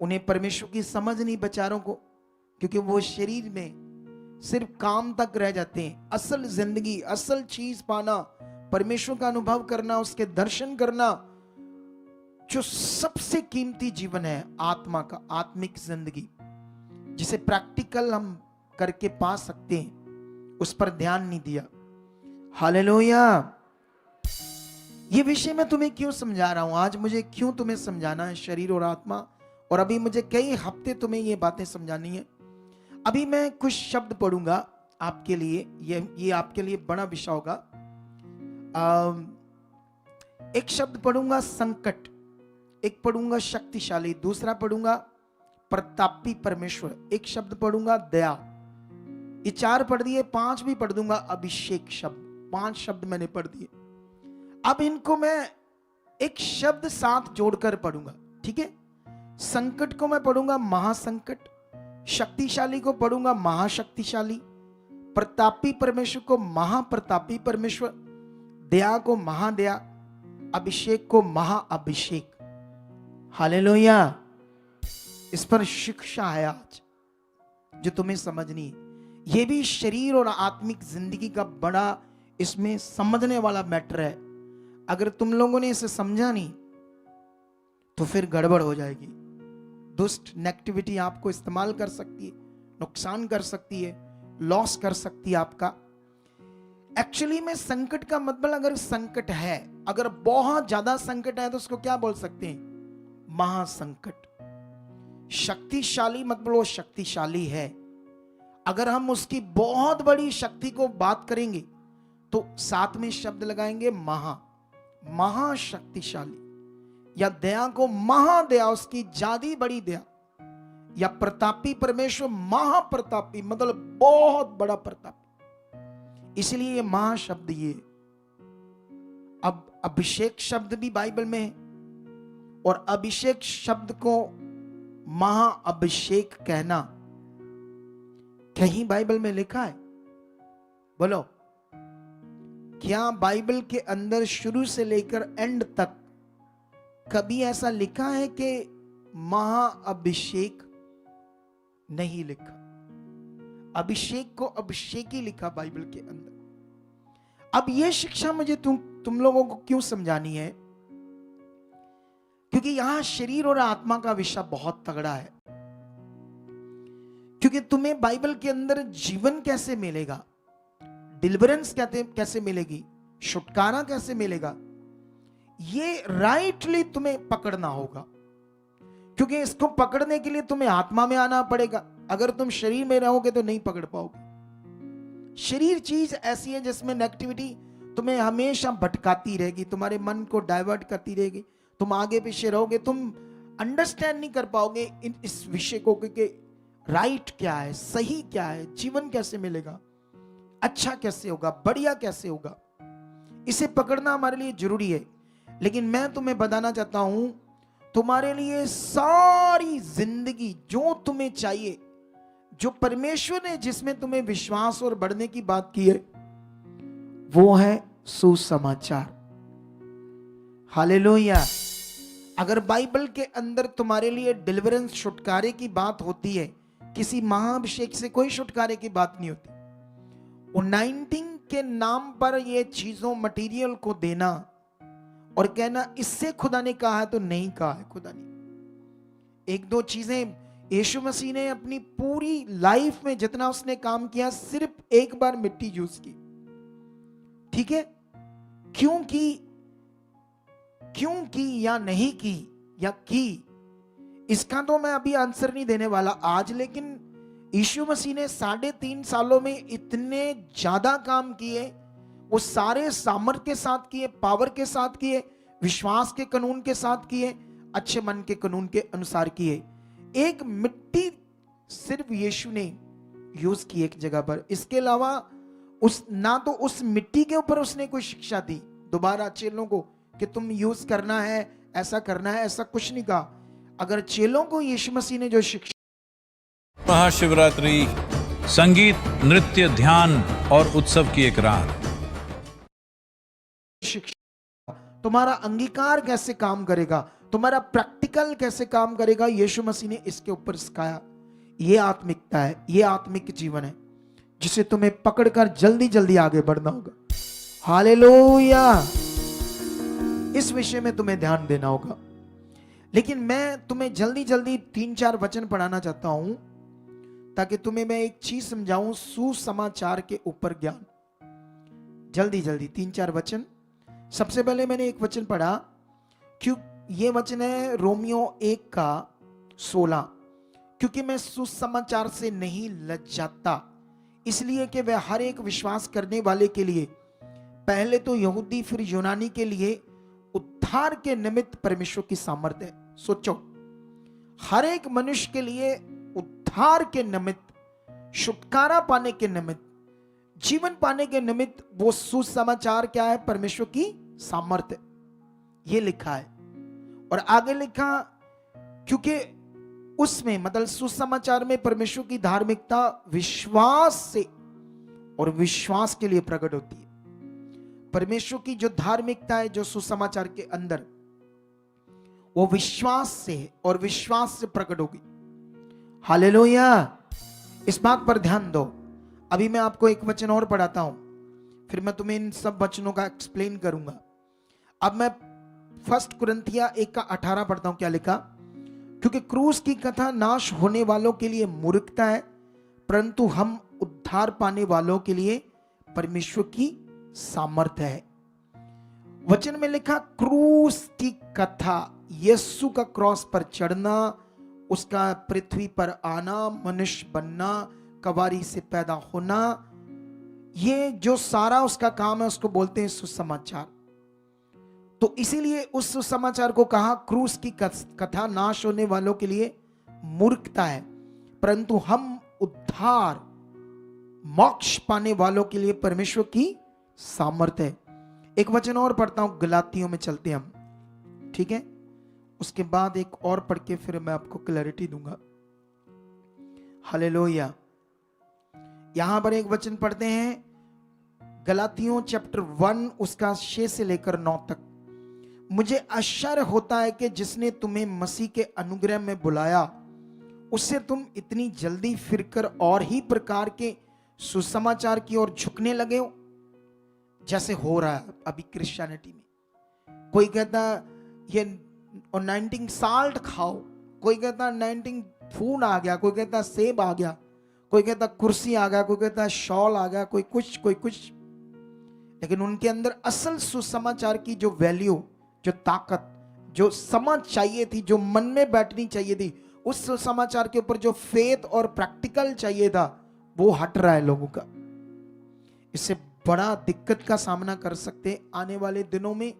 उन्हें परमेश्वर की समझ नहीं बेचारों को, क्योंकि वो शरीर में सिर्फ काम तक रह जाते हैं। असल जिंदगी, असल चीज पाना, परमेश्वर का अनुभव करना, उसके दर्शन करना, जो सबसे कीमती जीवन है आत्मा का, आत्मिक जिंदगी, जिसे प्रैक्टिकल हम करके पा सकते हैं, उस पर ध्यान नहीं दिया। हालेलुया। ये विषय मैं तुम्हें क्यों समझा रहा हूं? आज मुझे क्यों तुम्हें समझाना है शरीर और आत्मा, और अभी मुझे कई हफ्ते तुम्हें ये बातें समझानी है। अभी मैं कुछ शब्द पढ़ूंगा आपके लिए, ये आपके लिए बड़ा विषय होगा। एक शब्द पढ़ूंगा संकट, एक पढ़ूंगा शक्तिशाली, दूसरा पढ़ूंगा प्रतापी परमेश्वर, एक शब्द पढ़ूंगा दया। ये 4 पढ़ दिए, 5 भी पढ़ दूंगा अभिषेक शब्द। 5 शब्द मैंने पढ़ दिए। अब इनको मैं एक शब्द साथ जोड़कर पढ़ूंगा, ठीक है? संकट को मैं पढ़ूंगा महासंकट, शक्तिशाली को पढ़ूंगा महाशक्तिशाली, प्रतापी परमेश्वर को महाप्रतापी परमेश्वर, दया को महादया, अभिषेक को महाअभिषेक। हालेलुया। इस पर शिक्षा है आज जो तुम्हें समझनी है। ये भी शरीर और आत्मिक जिंदगी का बड़ा इसमें समझने वाला मैटर है। अगर तुम लोगों ने इसे समझा नहीं तो फिर गड़बड़ हो जाएगी। दुष्ट नेगेटिविटी आपको इस्तेमाल कर सकती है, नुकसान कर सकती है, लॉस कर सकती है आपका। एक्चुअली में संकट का मतलब, अगर संकट है, अगर बहुत ज्यादा संकट है तो उसको क्या बोल सकते हैं? महासंकट। शक्तिशाली मतलब वो शक्तिशाली है। अगर हम उसकी बहुत बड़ी शक्ति को बात करेंगे तो साथ में शब्द लगाएंगे महाशक्तिशाली, या दया को महादया, उसकी ज्यादा बड़ी दया, या प्रतापी परमेश्वर महाप्रतापी मतलब बहुत बड़ा प्रतापी। इसलिए ये महाशब्द, ये अब अभिषेक शब्द भी बाइबल में है, और अभिषेक शब्द को महाअभिषेक कहना कहीं बाइबल में लिखा है? बोलो, क्या बाइबल के अंदर शुरू से लेकर एंड तक कभी ऐसा लिखा है कि महाअभिषेक? नहीं लिखा। अभिषेक को अभिषेक ही लिखा बाइबल के अंदर। अब यह शिक्षा मुझे तुम लोगों को क्यों समझानी है? क्योंकि क्योंकि यहां शरीर और आत्मा का विषय बहुत तगड़ा है। क्योंकि तुम्हें बाइबल के अंदर जीवन कैसे मिलेगा, डिलीवरेंस कैसे मिलेगी, छुटकारा कैसे मिलेगा, ये राइटली तुम्हें पकड़ना होगा। क्योंकि इसको पकड़ने के लिए तुम्हें आत्मा में आना पड़ेगा। अगर तुम शरीर में रहोगे तो नहीं पकड़ पाओगे। शरीर चीज ऐसी है जिसमें नेगेटिविटी तुम्हें हमेशा भटकाती रहेगी, तुम्हारे मन को डाइवर्ट करती रहेगी, तुम आगे पीछे रहोगे, तुम अंडरस्टैंड नहीं कर पाओगे इस विषय को कि राइट क्या है, सही क्या है, जीवन कैसे मिलेगा, अच्छा कैसे होगा, बढ़िया कैसे होगा। इसे पकड़ना हमारे लिए जरूरी है। लेकिन मैं तुम्हें बताना चाहता हूं, तुम्हारे लिए सारी जिंदगी जो तुम्हें चाहिए, जो परमेश्वर ने जिसमें तुम्हें विश्वास और बढ़ने की बात की है, वो है सुसमाचार। हालेलुया। अगर बाइबल के अंदर तुम्हारे लिए डिलीवरेंस, छुटकारे की बात होती है, किसी महाअभिषेक से कोई छुटकारे की बात नहीं होती। अनाइंटिंग के नाम पर ये चीजों, मटेरियल को देना और कहना इससे खुदा ने कहा है, तो नहीं कहा है खुदा ने। एक दो चीजें यीशु मसीह ने अपनी पूरी लाइफ में जितना उसने काम किया, सिर्फ एक बार मिट्टी यूज की। ठीक है, क्यों की या नहीं की या की, इसका तो मैं अभी आंसर नहीं देने वाला आज। लेकिन यीशु मसीह ने 3.5 सालों में इतने ज्यादा काम किए, वो सारे सामर्थ के साथ किए, पावर के साथ किए, विश्वास के कानून के साथ किए, अच्छे मन के कानून के अनुसार किए। एक मिट्टी सिर्फ यीशु ने यूज की एक जगह पर। इसके अलावा ना तो उस मिट्टी के ऊपर उसने कोई शिक्षा दी दोबारा चेलों को कि तुम यूज करना है, ऐसा करना है, ऐसा कुछ नहीं कहा। अगर चेलों को यीशु मसीह ने जो शिक्षा, महाशिवरात्रि संगीत, नृत्य, ध्यान और उत्सव की एक रात। तुम्हारा अंगीकार कैसे काम करेगा, तुम्हारा प्रैक्टिकल कैसे काम करेगा, यीशु मसीह ने इसके ऊपर सिखाया। ये आत्मिकता है, ये आत्मिक जीवन है जिसे तुम्हें पकड़कर जल्दी जल्दी आगे बढ़ना होगा। हालेलुया। इस विषय में तुम्हें ध्यान देना होगा। लेकिन मैं तुम्हें जल्दी जल्दी 3-4 वचन पढ़ाना चाहता हूं ताकि तुम्हें मैं एक चीज समझाऊं, सुसमाचार के ऊपर ज्ञान। जल्दी जल्दी 3-4 वचन। सबसे पहले मैंने एक वचन पढ़ा, क्यों ये वचन है रोमियो 1:16। क्योंकि मैं सुसमाचार से नहीं लज्जाता, इसलिए कि वह हर एक विश्वास करने वाले के लिए, पहले तो यहूदी फिर यूनानी के लिए उद्धार के निमित्त परमेश्वर की सामर्थ्य है। सोचो, हर एक मनुष्य के लिए उद्धार के निमित्त, छुटकारा पाने के निमित्त, जीवन पाने के निमित्त वो सुसमाचार क्या है? परमेश्वर की सामर्थ्य। ये लिखा है। और आगे लिखा, क्योंकि उसमें मतलब सुसमाचार में परमेश्वर की धार्मिकता विश्वास से और विश्वास के लिए प्रकट होती है। परमेश्वर की जो धार्मिकता है जो सुसमाचार के अंदर, वो विश्वास से है और विश्वास से प्रकट होगी। हालेलुया। इस बात पर ध्यान दो। अभी मैं आपको एक वचन और पढ़ाता हूं, फिर मैं तुम्हें इन सब वचनों का एक्सप्लेन करूंगा। अब मैं 1 कुरिन्थिया 1:18 पढ़ता हूं। क्या लिखा? क्योंकि क्रूस की कथा नाश होने वालों के लिए मूर्खता है, परंतु हम उद्धार पाने वालों के लिए परमेश्वर की सामर्थ्य है। वचन में लिखा क्रूस की कथा, यीशु का क्रॉस पर चढ़ना, उसका पृथ्वी पर आना, मनुष्य बनना, कवारी से पैदा होना, ये जो सारा उसका काम है उसको बोलते हैं सुसमाचार। तो इसीलिए उस सुसमाचार को कहा क्रूस की कथा नाश होने वालों के लिए मूर्खता है, परंतु हम उद्धार मोक्ष पाने वालों के लिए परमेश्वर की सामर्थ्य है। एक वचन और पढ़ता हूं, गलातियों में चलते हैं हम, ठीक है? उसके बाद एक और पढ़ के फिर मैं आपको क्लैरिटी दूंगा। हालेलुया। यहां पर एक वचन पढ़ते हैं, गलातियों चैप्टर 1 उसका 6 से लेकर 9 तक। मुझे आश्चर्य होता है कि जिसने तुम्हें मसीह के अनुग्रह में बुलाया, उससे तुम इतनी जल्दी फिरकर और ही प्रकार के सुसमाचार की ओर झुकने लगे हो, जैसे हो रहा है अभी क्रिश्चियनिटी में। कोई कहता ये और 19 साल्ट खाओ, कोई कहता 19 फूड आ गया, कोई कहता सेब आ गया, कोई कहता कुर्सी आ गया, कोई कहता शॉल आ गया, कोई कुछ। लेकिन उनके अंदर असल सुसमाचार की जो वैल्यू, जो ताकत, जो समझ चाहिए थी, जो मन में बैठनी चाहिए थी, उस सुसमाचार के ऊपर जो फेथ और प्रैक्टिकल चाहिए था, वो हट रहा है लोगों का। इससे बड़ा दिक्कत का सामना कर सकते आने वाले दिनों में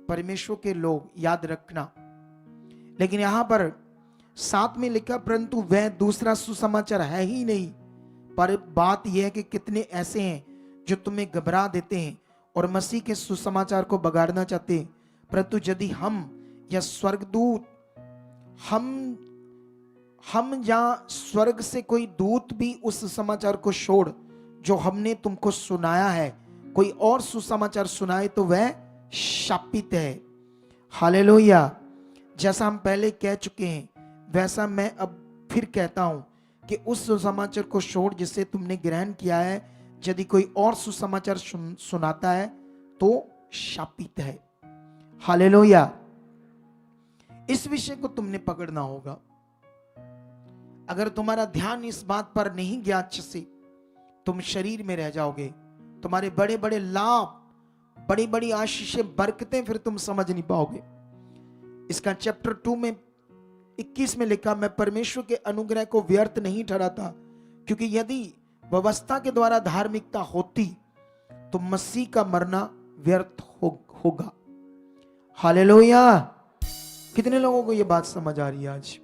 परमेश्वर के लोग, याद रखना। लेकिन यहां पर साथ में लिखा, परंतु वह दूसरा सुसमाचार है ही नहीं, पर बात यह है कि कितने ऐसे हैं जो तुम्हें घबरा देते हैं और मसीह के सुसमाचार को बगाड़ना चाहते हैं। परंतु यदि हम या स्वर्गदूत, हम या स्वर्ग से कोई दूत भी उस समाचार को छोड़ जो हमने तुमको सुनाया है, कोई और सुसमाचार सुनाए, तो वह शापित है। हालेलुया। जैसा हम पहले कह चुके हैं, वैसा मैं अब फिर कहता हूं कि उस सुसमाचार को छोड़ जिसे तुमने ग्रहण किया है, यदि कोई और सुसमाचार सुनाता है तो शापित है। हालेलुया। इस विषय को तुमने पकड़ना होगा। अगर तुम्हारा ध्यान इस बात पर नहीं गया अच्छे से, तुम शरीर में रह जाओगे। तुम्हारे बड़े बड़े लाभ, बड़ी बड़ी आशीषें, बरकतें फिर तुम समझ नहीं पाओगे। इसका चैप्टर 2 में 21 में लिखा, मैं परमेश्वर के अनुग्रह को व्यर्थ नहीं ठहराता, क्योंकि यदि व्यवस्था के द्वारा धार्मिकता होती तो मसीह का मरना व्यर्थ होगा। हालेलुया। कितने लोगों को यह बात समझ आ रही है आज?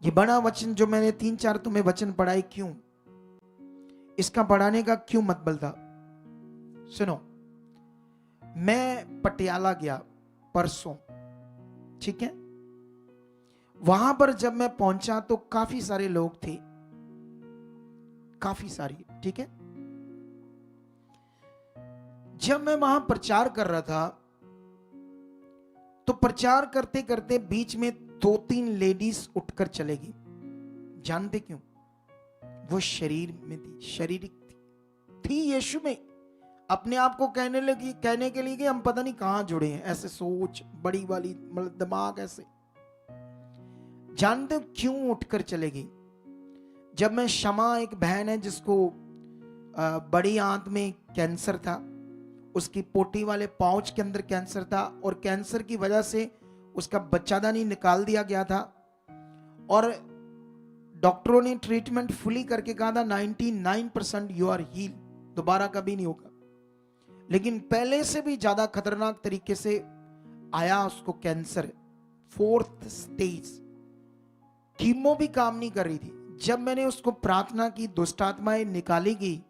ये बड़ा वचन जो मैंने 3-4 तुम्हें वचन पढ़ाए, क्यों इसका पढ़ाने का क्यों मतलब था? सुनो, मैं पटियाला गया परसों, ठीक है। वहां पर जब मैं पहुंचा तो काफी सारे लोग थे, काफी सारी, ठीक है। जब मैं वहां प्रचार कर रहा था तो प्रचार करते करते बीच में 2-3 लेडीज उठकर चलेगी। जानते क्यों? वो शरीर में थी, शारीरिक थी यीशु में। अपने आप को कहने के लिए कि हम पता नहीं कहां जुड़े हैं, ऐसे सोच बड़ी वाली, मतलब दिमाग ऐसे। जानते क्यों उठकर चलेगी? जब मैं शमा, एक बहन है जिसको बड़ी आंत में कैंसर था, उसकी पोटी वाले पाउच के अंदर कैंसर था और कैंसर की वजह से उसका बच्चादानी निकाल दिया गया था और डॉक्टरों ने ट्रीटमेंट फुली करके कहा था 99% यू आर हील, दोबारा कभी नहीं होगा। लेकिन पहले से भी ज्यादा खतरनाक तरीके से आया उसको कैंसर, 4th स्टेज। कीमो भी काम नहीं कर रही थी। जब मैंने उसको प्रार्थना की, दुष्ट आत्माएं निकाली गई,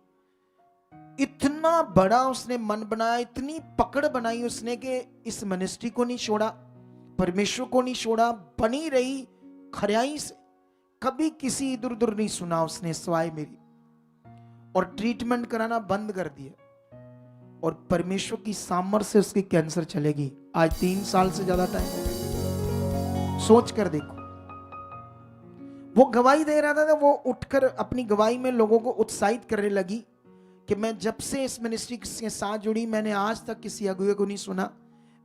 इतना बड़ा उसने मन बनाया, इतनी पकड़ बनाई उसने कि इस मिनिस्ट्री को नहीं छोड़ा, परमेश्वर को नहीं छोड़ा, बनी रही खरियाई से। कभी किसी इधर उधर नहीं सुना उसने सिवाय मेरी, और ट्रीटमेंट कराना बंद कर दिया। और परमेश्वर की सामर्थ्य से उसकी कैंसर चलेगी। आज 3 साल से ज्यादा टाइम हो गया। सोच कर देखो, वो गवाही दे रहा था, वो उठकर अपनी गवाही में लोगों को उत्साहित करने लगी कि मैं जब से इस मिनिस्ट्री के साथ जुड़ी, मैंने आज तक किसी अगुए को नहीं सुना,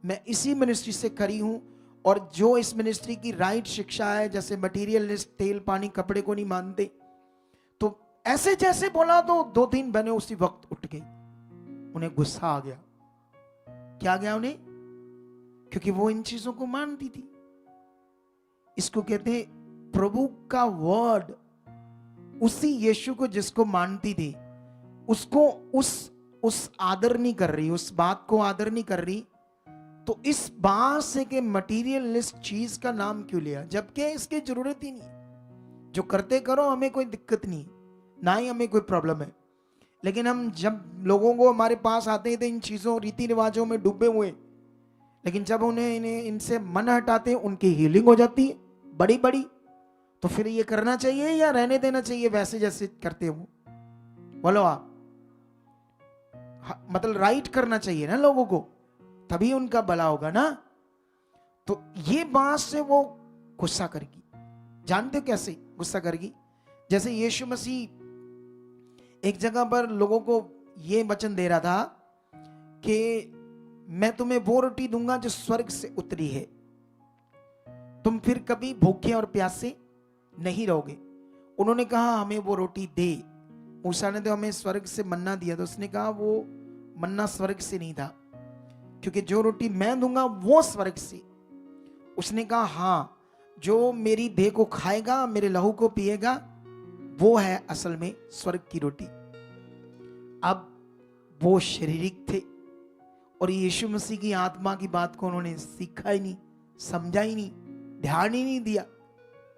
मैं इसी मिनिस्ट्री से खड़ी हूं। और जो इस मिनिस्ट्री की राइट शिक्षा है, जैसे मटीरियलिस्ट, तेल पानी कपड़े को नहीं मानते, तो ऐसे जैसे बोला तो 2-3 बहनें उसी वक्त उठ गई। उन्हें गुस्सा आ गया। क्या गया उन्हें? क्योंकि वो इन चीजों को मानती थी। इसको कहते हैं प्रभु का वर्ड। उसी यीशु को जिसको मानती थी, उसको उस आदर नहीं कर रही, उस बात को आदर नहीं कर रही। तो इस बात से कि मटीरियलिस्ट चीज का नाम क्यों लिया, जबकि इसकी जरूरत ही नहीं। जो करते करो, हमें कोई दिक्कत नहीं, ना ही हमें कोई प्रॉब्लम है। लेकिन हम जब लोगों को हमारे पास आते हैं तो इन चीजों, रीति रिवाजों में डूबे हुए, लेकिन जब इन्हें इनसे मन हटाते हैं, उनकी हीलिंग हो जाती है बड़ी बड़ी। तो फिर ये करना चाहिए या रहने देना चाहिए वैसे जैसे करते हो? बोलो आप। मतलब राइट करना चाहिए ना लोगों को, तभी उनका भला होगा ना। तो ये बात से वो गुस्सा करेगी। जानते हो कैसे गुस्सा करेगी? जैसे यीशु मसीह एक जगह पर लोगों को ये वचन दे रहा था कि मैं तुम्हें वो रोटी दूंगा जो स्वर्ग से उतरी है, तुम फिर कभी भूखे और प्यासे नहीं रहोगे। उन्होंने कहा हमें वो रोटी दे। मूसा ने तो हमें स्वर्ग से मन्ना दिया, तो उसने कहा वो मन्ना स्वर्ग से नहीं था, क्योंकि जो रोटी मैं दूंगा वो स्वर्ग से। उसने कहा हाँ, जो मेरी देह को खाएगा, मेरे लहू को पिएगा, वो है असल में स्वर्ग की रोटी। अब वो शारीरिक थे और यीशु मसीह की आत्मा की बात को उन्होंने सीखा ही नहीं, समझा ही नहीं, ध्यान ही नहीं दिया।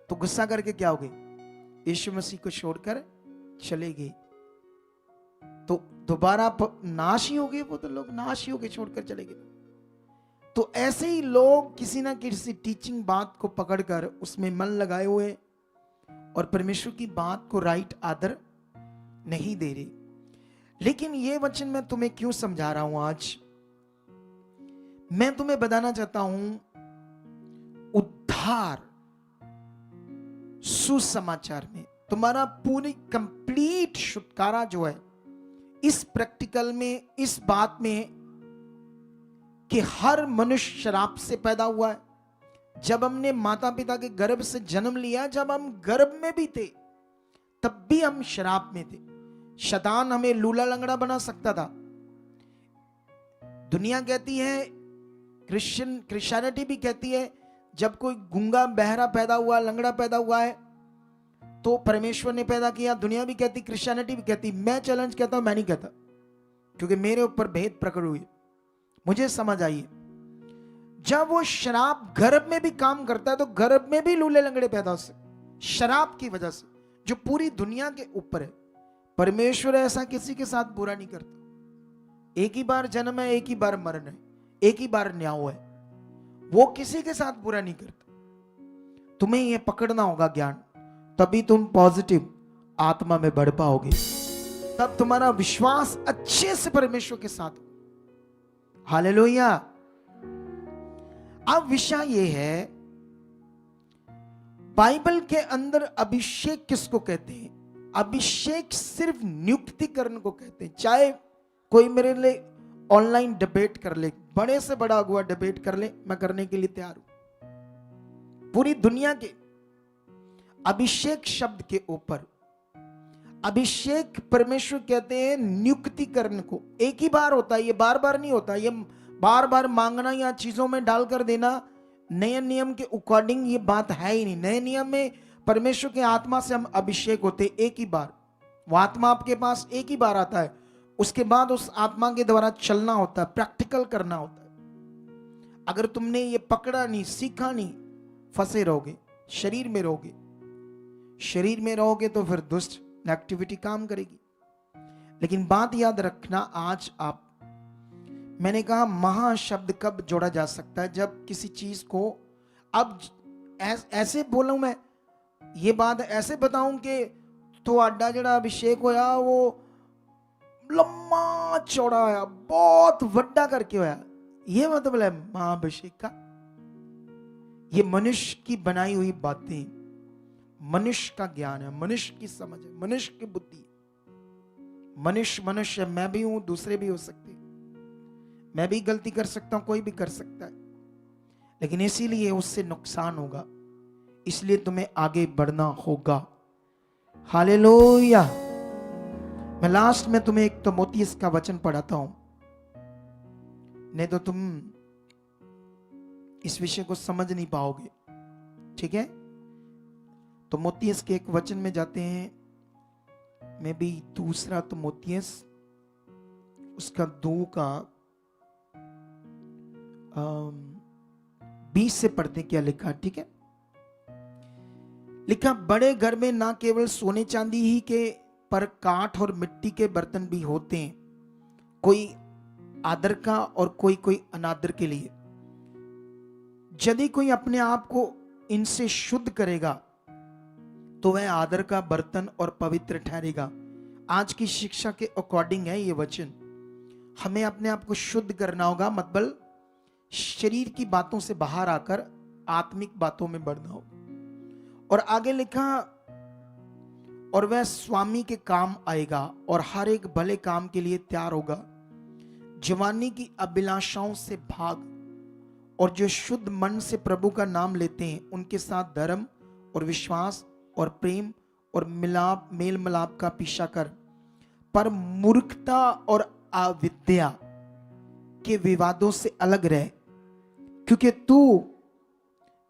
तो गुस्सा करके क्या हो गए, यीशु मसीह को छोड़कर चले गए। तो दोबारा नाश ही हो गए, वो तो लोग नाश ही हो गए, छोड़कर चले गए। तो ऐसे ही लोग किसी ना किसी टीचिंग बात को पकड़कर उसमें मन लगाए हुए और परमेश्वर की बात को राइट आदर नहीं दे रहे। लेकिन ये वचन मैं तुम्हें क्यों समझा रहा हूं आज, मैं तुम्हें बताना चाहता हूं उद्धार सुसमाचार में तुम्हारा पूरी कंप्लीट छुटकारा जो है, इस प्रैक्टिकल में, इस बात में कि हर मनुष्य शराब से पैदा हुआ है। जब हमने माता पिता के गर्भ से जन्म लिया, जब हम गर्भ में भी थे तब भी हम शराब में थे। शैतान हमें लूला लंगड़ा बना सकता था। दुनिया कहती है, क्रिश्चियनिटी भी कहती है, जब कोई गूंगा बहरा पैदा हुआ, लंगड़ा पैदा हुआ है तो परमेश्वर ने पैदा किया। दुनिया भी कहती, क्रिश्चियनिटी भी कहती। मैं चैलेंज कहता हूं, मैं नहीं कहता, क्योंकि मेरे ऊपर भेद प्रकट हुई, मुझे समझ आई है। जब वो शराब गर्भ में भी काम करता है तो गर्भ में भी लूले लंगड़े पैदा हो सकते, शराब की वजह से, जो पूरी दुनिया के ऊपर है। परमेश्वर ऐसा किसी के साथ बुरा नहीं करता। एक ही बार जन्म है, एक ही बार मरण है, एक ही बार न्याय है, वो किसी के साथ बुरा नहीं करता। तुम्हें यह पकड़ना होगा ज्ञान, तभी तुम पॉजिटिव आत्मा में बढ़ पाओगे, तब तुम्हारा विश्वास अच्छे से परमेश्वर के साथ। हालेलुया। अब विषय यह है, बाइबल के अंदर अभिषेक किसको कहते हैं? अभिषेक सिर्फ नियुक्तिकरण को कहते हैं। चाहे कोई मेरे लिए ऑनलाइन डिबेट कर ले, बड़े से बड़ा अगुआ डिबेट कर ले, मैं करने के लिए तैयार हूं। पूरी दुनिया के अभिषेक शब्द के ऊपर, अभिषेक परमेश्वर कहते हैं नियुक्तिकरण को। एक ही बार होता है, ये बार बार नहीं होता। ये बार बार मांगना या चीजों में डालकर देना नए नियम के अकॉर्डिंग ये बात है ही नहीं। नए नियम में परमेश्वर के आत्मा से हम अभिषेक होते एक ही बार, वो आत्मा आपके पास एक ही बार आता है, उसके बाद उस आत्मा के द्वारा चलना होता है, प्रैक्टिकल करना होता है। अगर तुमने ये पकड़ा नहीं, सीखा नहीं, फंसे रहोगे, शरीर में रहोगे। शरीर में रहोगे तो फिर दुष्ट एक्टिविटी काम करेगी। लेकिन बात याद रखना, आज आप, मैंने कहा महाशब्द कब जोड़ा जा सकता है? जब किसी चीज को, अब ऐसे बोलूं मैं, ये बात ऐसे बताऊं कि तो आडा जड़ा अभिषेक होया वो लम्मा चौड़ा होया, बहुत वड्डा करके होया, ये मतलब है महाअभिषेक का। ये मनुष्य की बनाई हुई बातें, मनुष्य का ज्ञान है, मनुष्य की समझ है, मनुष्य की बुद्धि है। मनुष्य, मैं भी हूं, दूसरे भी हो सकते, मैं भी गलती कर सकता हूं, कोई भी कर सकता है। लेकिन इसीलिए उससे नुकसान होगा, इसलिए तुम्हें आगे बढ़ना होगा। हालेलुया। मैं लास्ट में तुम्हें एक तीमुथियुस का वचन पढ़ाता हूं, नहीं तो तुम इस विषय को समझ नहीं पाओगे। ठीक है, तीमुथियुस के एक वचन में जाते हैं, मैं भी दूसरा तीमुथियुस उसका 2 का 20 से पढ़ते क्या लिखा। ठीक है, लिखा, बड़े घर में ना केवल सोने चांदी ही के पर काठ और मिट्टी के बर्तन भी होते हैं, कोई आदर का और कोई अनादर के लिए। यदि कोई अपने आप को इनसे शुद्ध करेगा तो वह आदर का बर्तन और पवित्र ठहरेगा। आज की शिक्षा के अकॉर्डिंग है ये वचन। हमें अपने आप को शुद्ध करना होगा, मतलब शरीर की बातों से बाहर आकर आत्मिक बातों में बढ़ना होगा। और आगे लिखा, और वह स्वामी के काम आएगा और हर एक भले काम के लिए तैयार होगा। जवानी की अभिलाषाओं से भाग, और जो शुद्ध मन से प्रभु का नाम लेते हैं उनके साथ धर्म और विश्वास और प्रेम और मेल मिलाप का पीछा कर, पर मूर्खता और अविद्या के विवादों से अलग रह, क्योंकि तू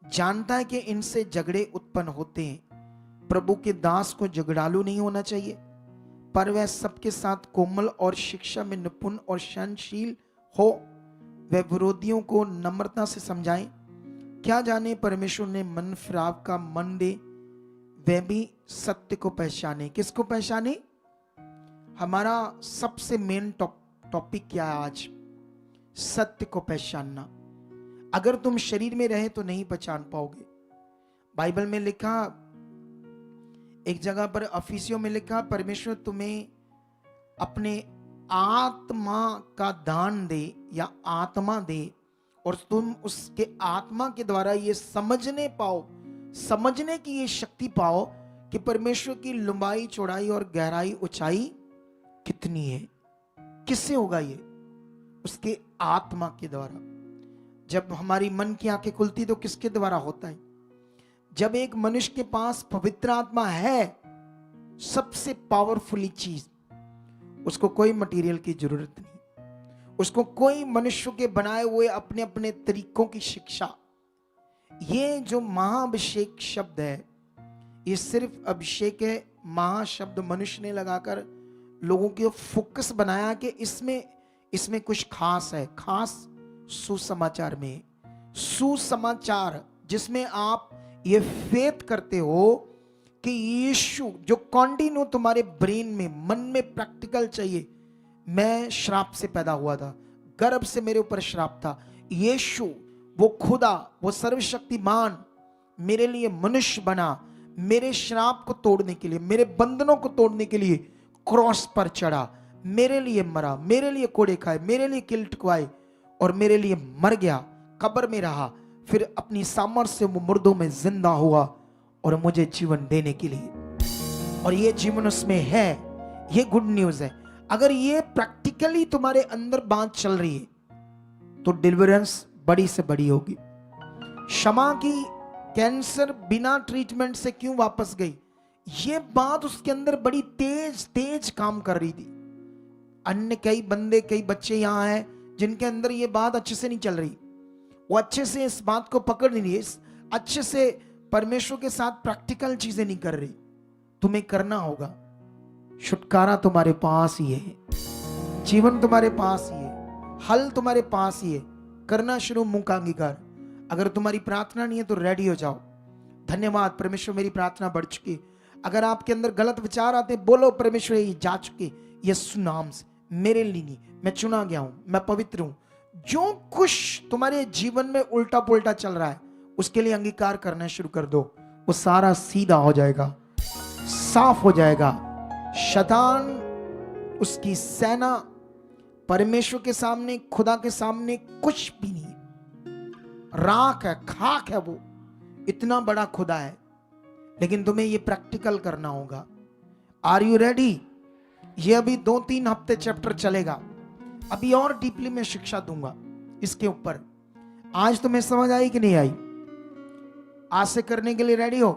जानता है कि इनसे झगड़े उत्पन्न होते हैं। प्रभु के दास को झगड़ालू नहीं होना चाहिए, पर वह सबके साथ कोमल और शिक्षा में निपुण और सहनशील हो। वह विरोधियों को नम्रता से समझाए। क्या जाने परमेश्वर ने मन फिराव का मन दे, वह भी सत्य को पहचाने। किसको पहचाने? हमारा सबसे मेन टॉपिक क्या है आज? सत्य को पहचानना। अगर तुम शरीर में रहे तो नहीं पहचान पाओगे। बाइबल में लिखा, एक जगह पर अफिसियों में लिखा, परमेश्वर तुम्हें अपने आत्मा का दान दे या आत्मा दे, और तुम उसके आत्मा के द्वारा ये समझने पाओ, समझने की ये शक्ति पाओ कि परमेश्वर की लंबाई चौड़ाई और गहराई ऊंचाई कितनी है। किससे होगा ये? उसके आत्मा के द्वारा। जब हमारी मन की आंखें खुलती तो किसके द्वारा होता है? जब एक मनुष्य के पास पवित्र आत्मा है, सबसे पावरफुली चीज, उसको कोई मटेरियल की जरूरत नहीं, उसको कोई मनुष्य के बनाए हुए अपने अपने तरीकों की शिक्षा। ये जो महाअभिषेक शब्द है, ये सिर्फ अभिषेक है। महाशब्द मनुष्य ने लगाकर लोगों के फोकस बनाया कि इसमें कुछ खास है। खास सुसमाचार में, सुसमाचार जिसमें आप ये फेथ करते हो कि यीशु जो कॉन्टिन्यू तुम्हारे ब्रेन में, मन में प्रैक्टिकल चाहिए। मैं श्राप से पैदा हुआ था, गर्भ से मेरे ऊपर श्राप था। यीशु वो खुदा, वो सर्वशक्तिमान मेरे लिए मनुष्य बना, मेरे श्राप को तोड़ने के लिए, मेरे बंधनों को तोड़ने के लिए क्रॉस पर चढ़ा, मेरे लिए मरा, मेरे लिए कोड़े खाए, मेरे लिए किल ठुकवाए और मेरे लिए मर गया, कब्र में रहा, फिर अपनी सामर्थ्य से वो मुर्दों में जिंदा हुआ और मुझे जीवन देने के लिए। और ये जीवन उसमें है। ये गुड न्यूज है। अगर ये प्रैक्टिकली तुम्हारे अंदर बात चल रही है तो डिलीवरेंस बड़ी से बड़ी होगी। शमा की कैंसर बिना ट्रीटमेंट से क्यों वापस गई? ये बात उसके अंदर बड़ी तेज काम कर रही थी। अन्य कई बंदे, कई बच्चे यहां हैं जिनके अंदर ये बात अच्छे से नहीं चल रही, वो अच्छे से इस बात को पकड़ नहीं रही, अच्छे से परमेश्वर के साथ प्रैक्टिकल चीजें नहीं कर रही। तुम्हें करना होगा। छुटकारा तुम्हारे पास ही है, जीवन तुम्हारे पास ही है, हल तुम्हारे पास ही है। करना शुरू मुंह का अंगीकार। अगर तुम्हारी प्रार्थना नहीं है तो रेडी हो जाओ। धन्यवाद परमेश्वर, मेरी प्रार्थना बढ़ चुकी। अगर आपके अंदर गलत विचार आते, बोलो परमेश्वर ये जा चुके, यीशु नाम से मेरे लिए नहीं, मैं चुना गया हूं, मैं पवित्र हूं। जो कुछ तुम्हारे जीवन में उल्टा पुल्टा चल रहा है उसके लिए अंगीकार करना शुरू कर दो। वो सारा सीधा हो जाएगा, साफ हो जाएगा। शैतान, उसकी सेना परमेश्वर के सामने, खुदा के सामने कुछ भी नहीं, राख है, खाक है। वो इतना बड़ा खुदा है, लेकिन तुम्हें ये प्रैक्टिकल करना होगा। Are you ready? ये अभी 2-3 हफ्ते चैप्टर चलेगा। अभी और डीपली मैं शिक्षा दूंगा इसके ऊपर। आज तुम्हें समझ आई कि नहीं आई? आज से करने के लिए रेडी हो?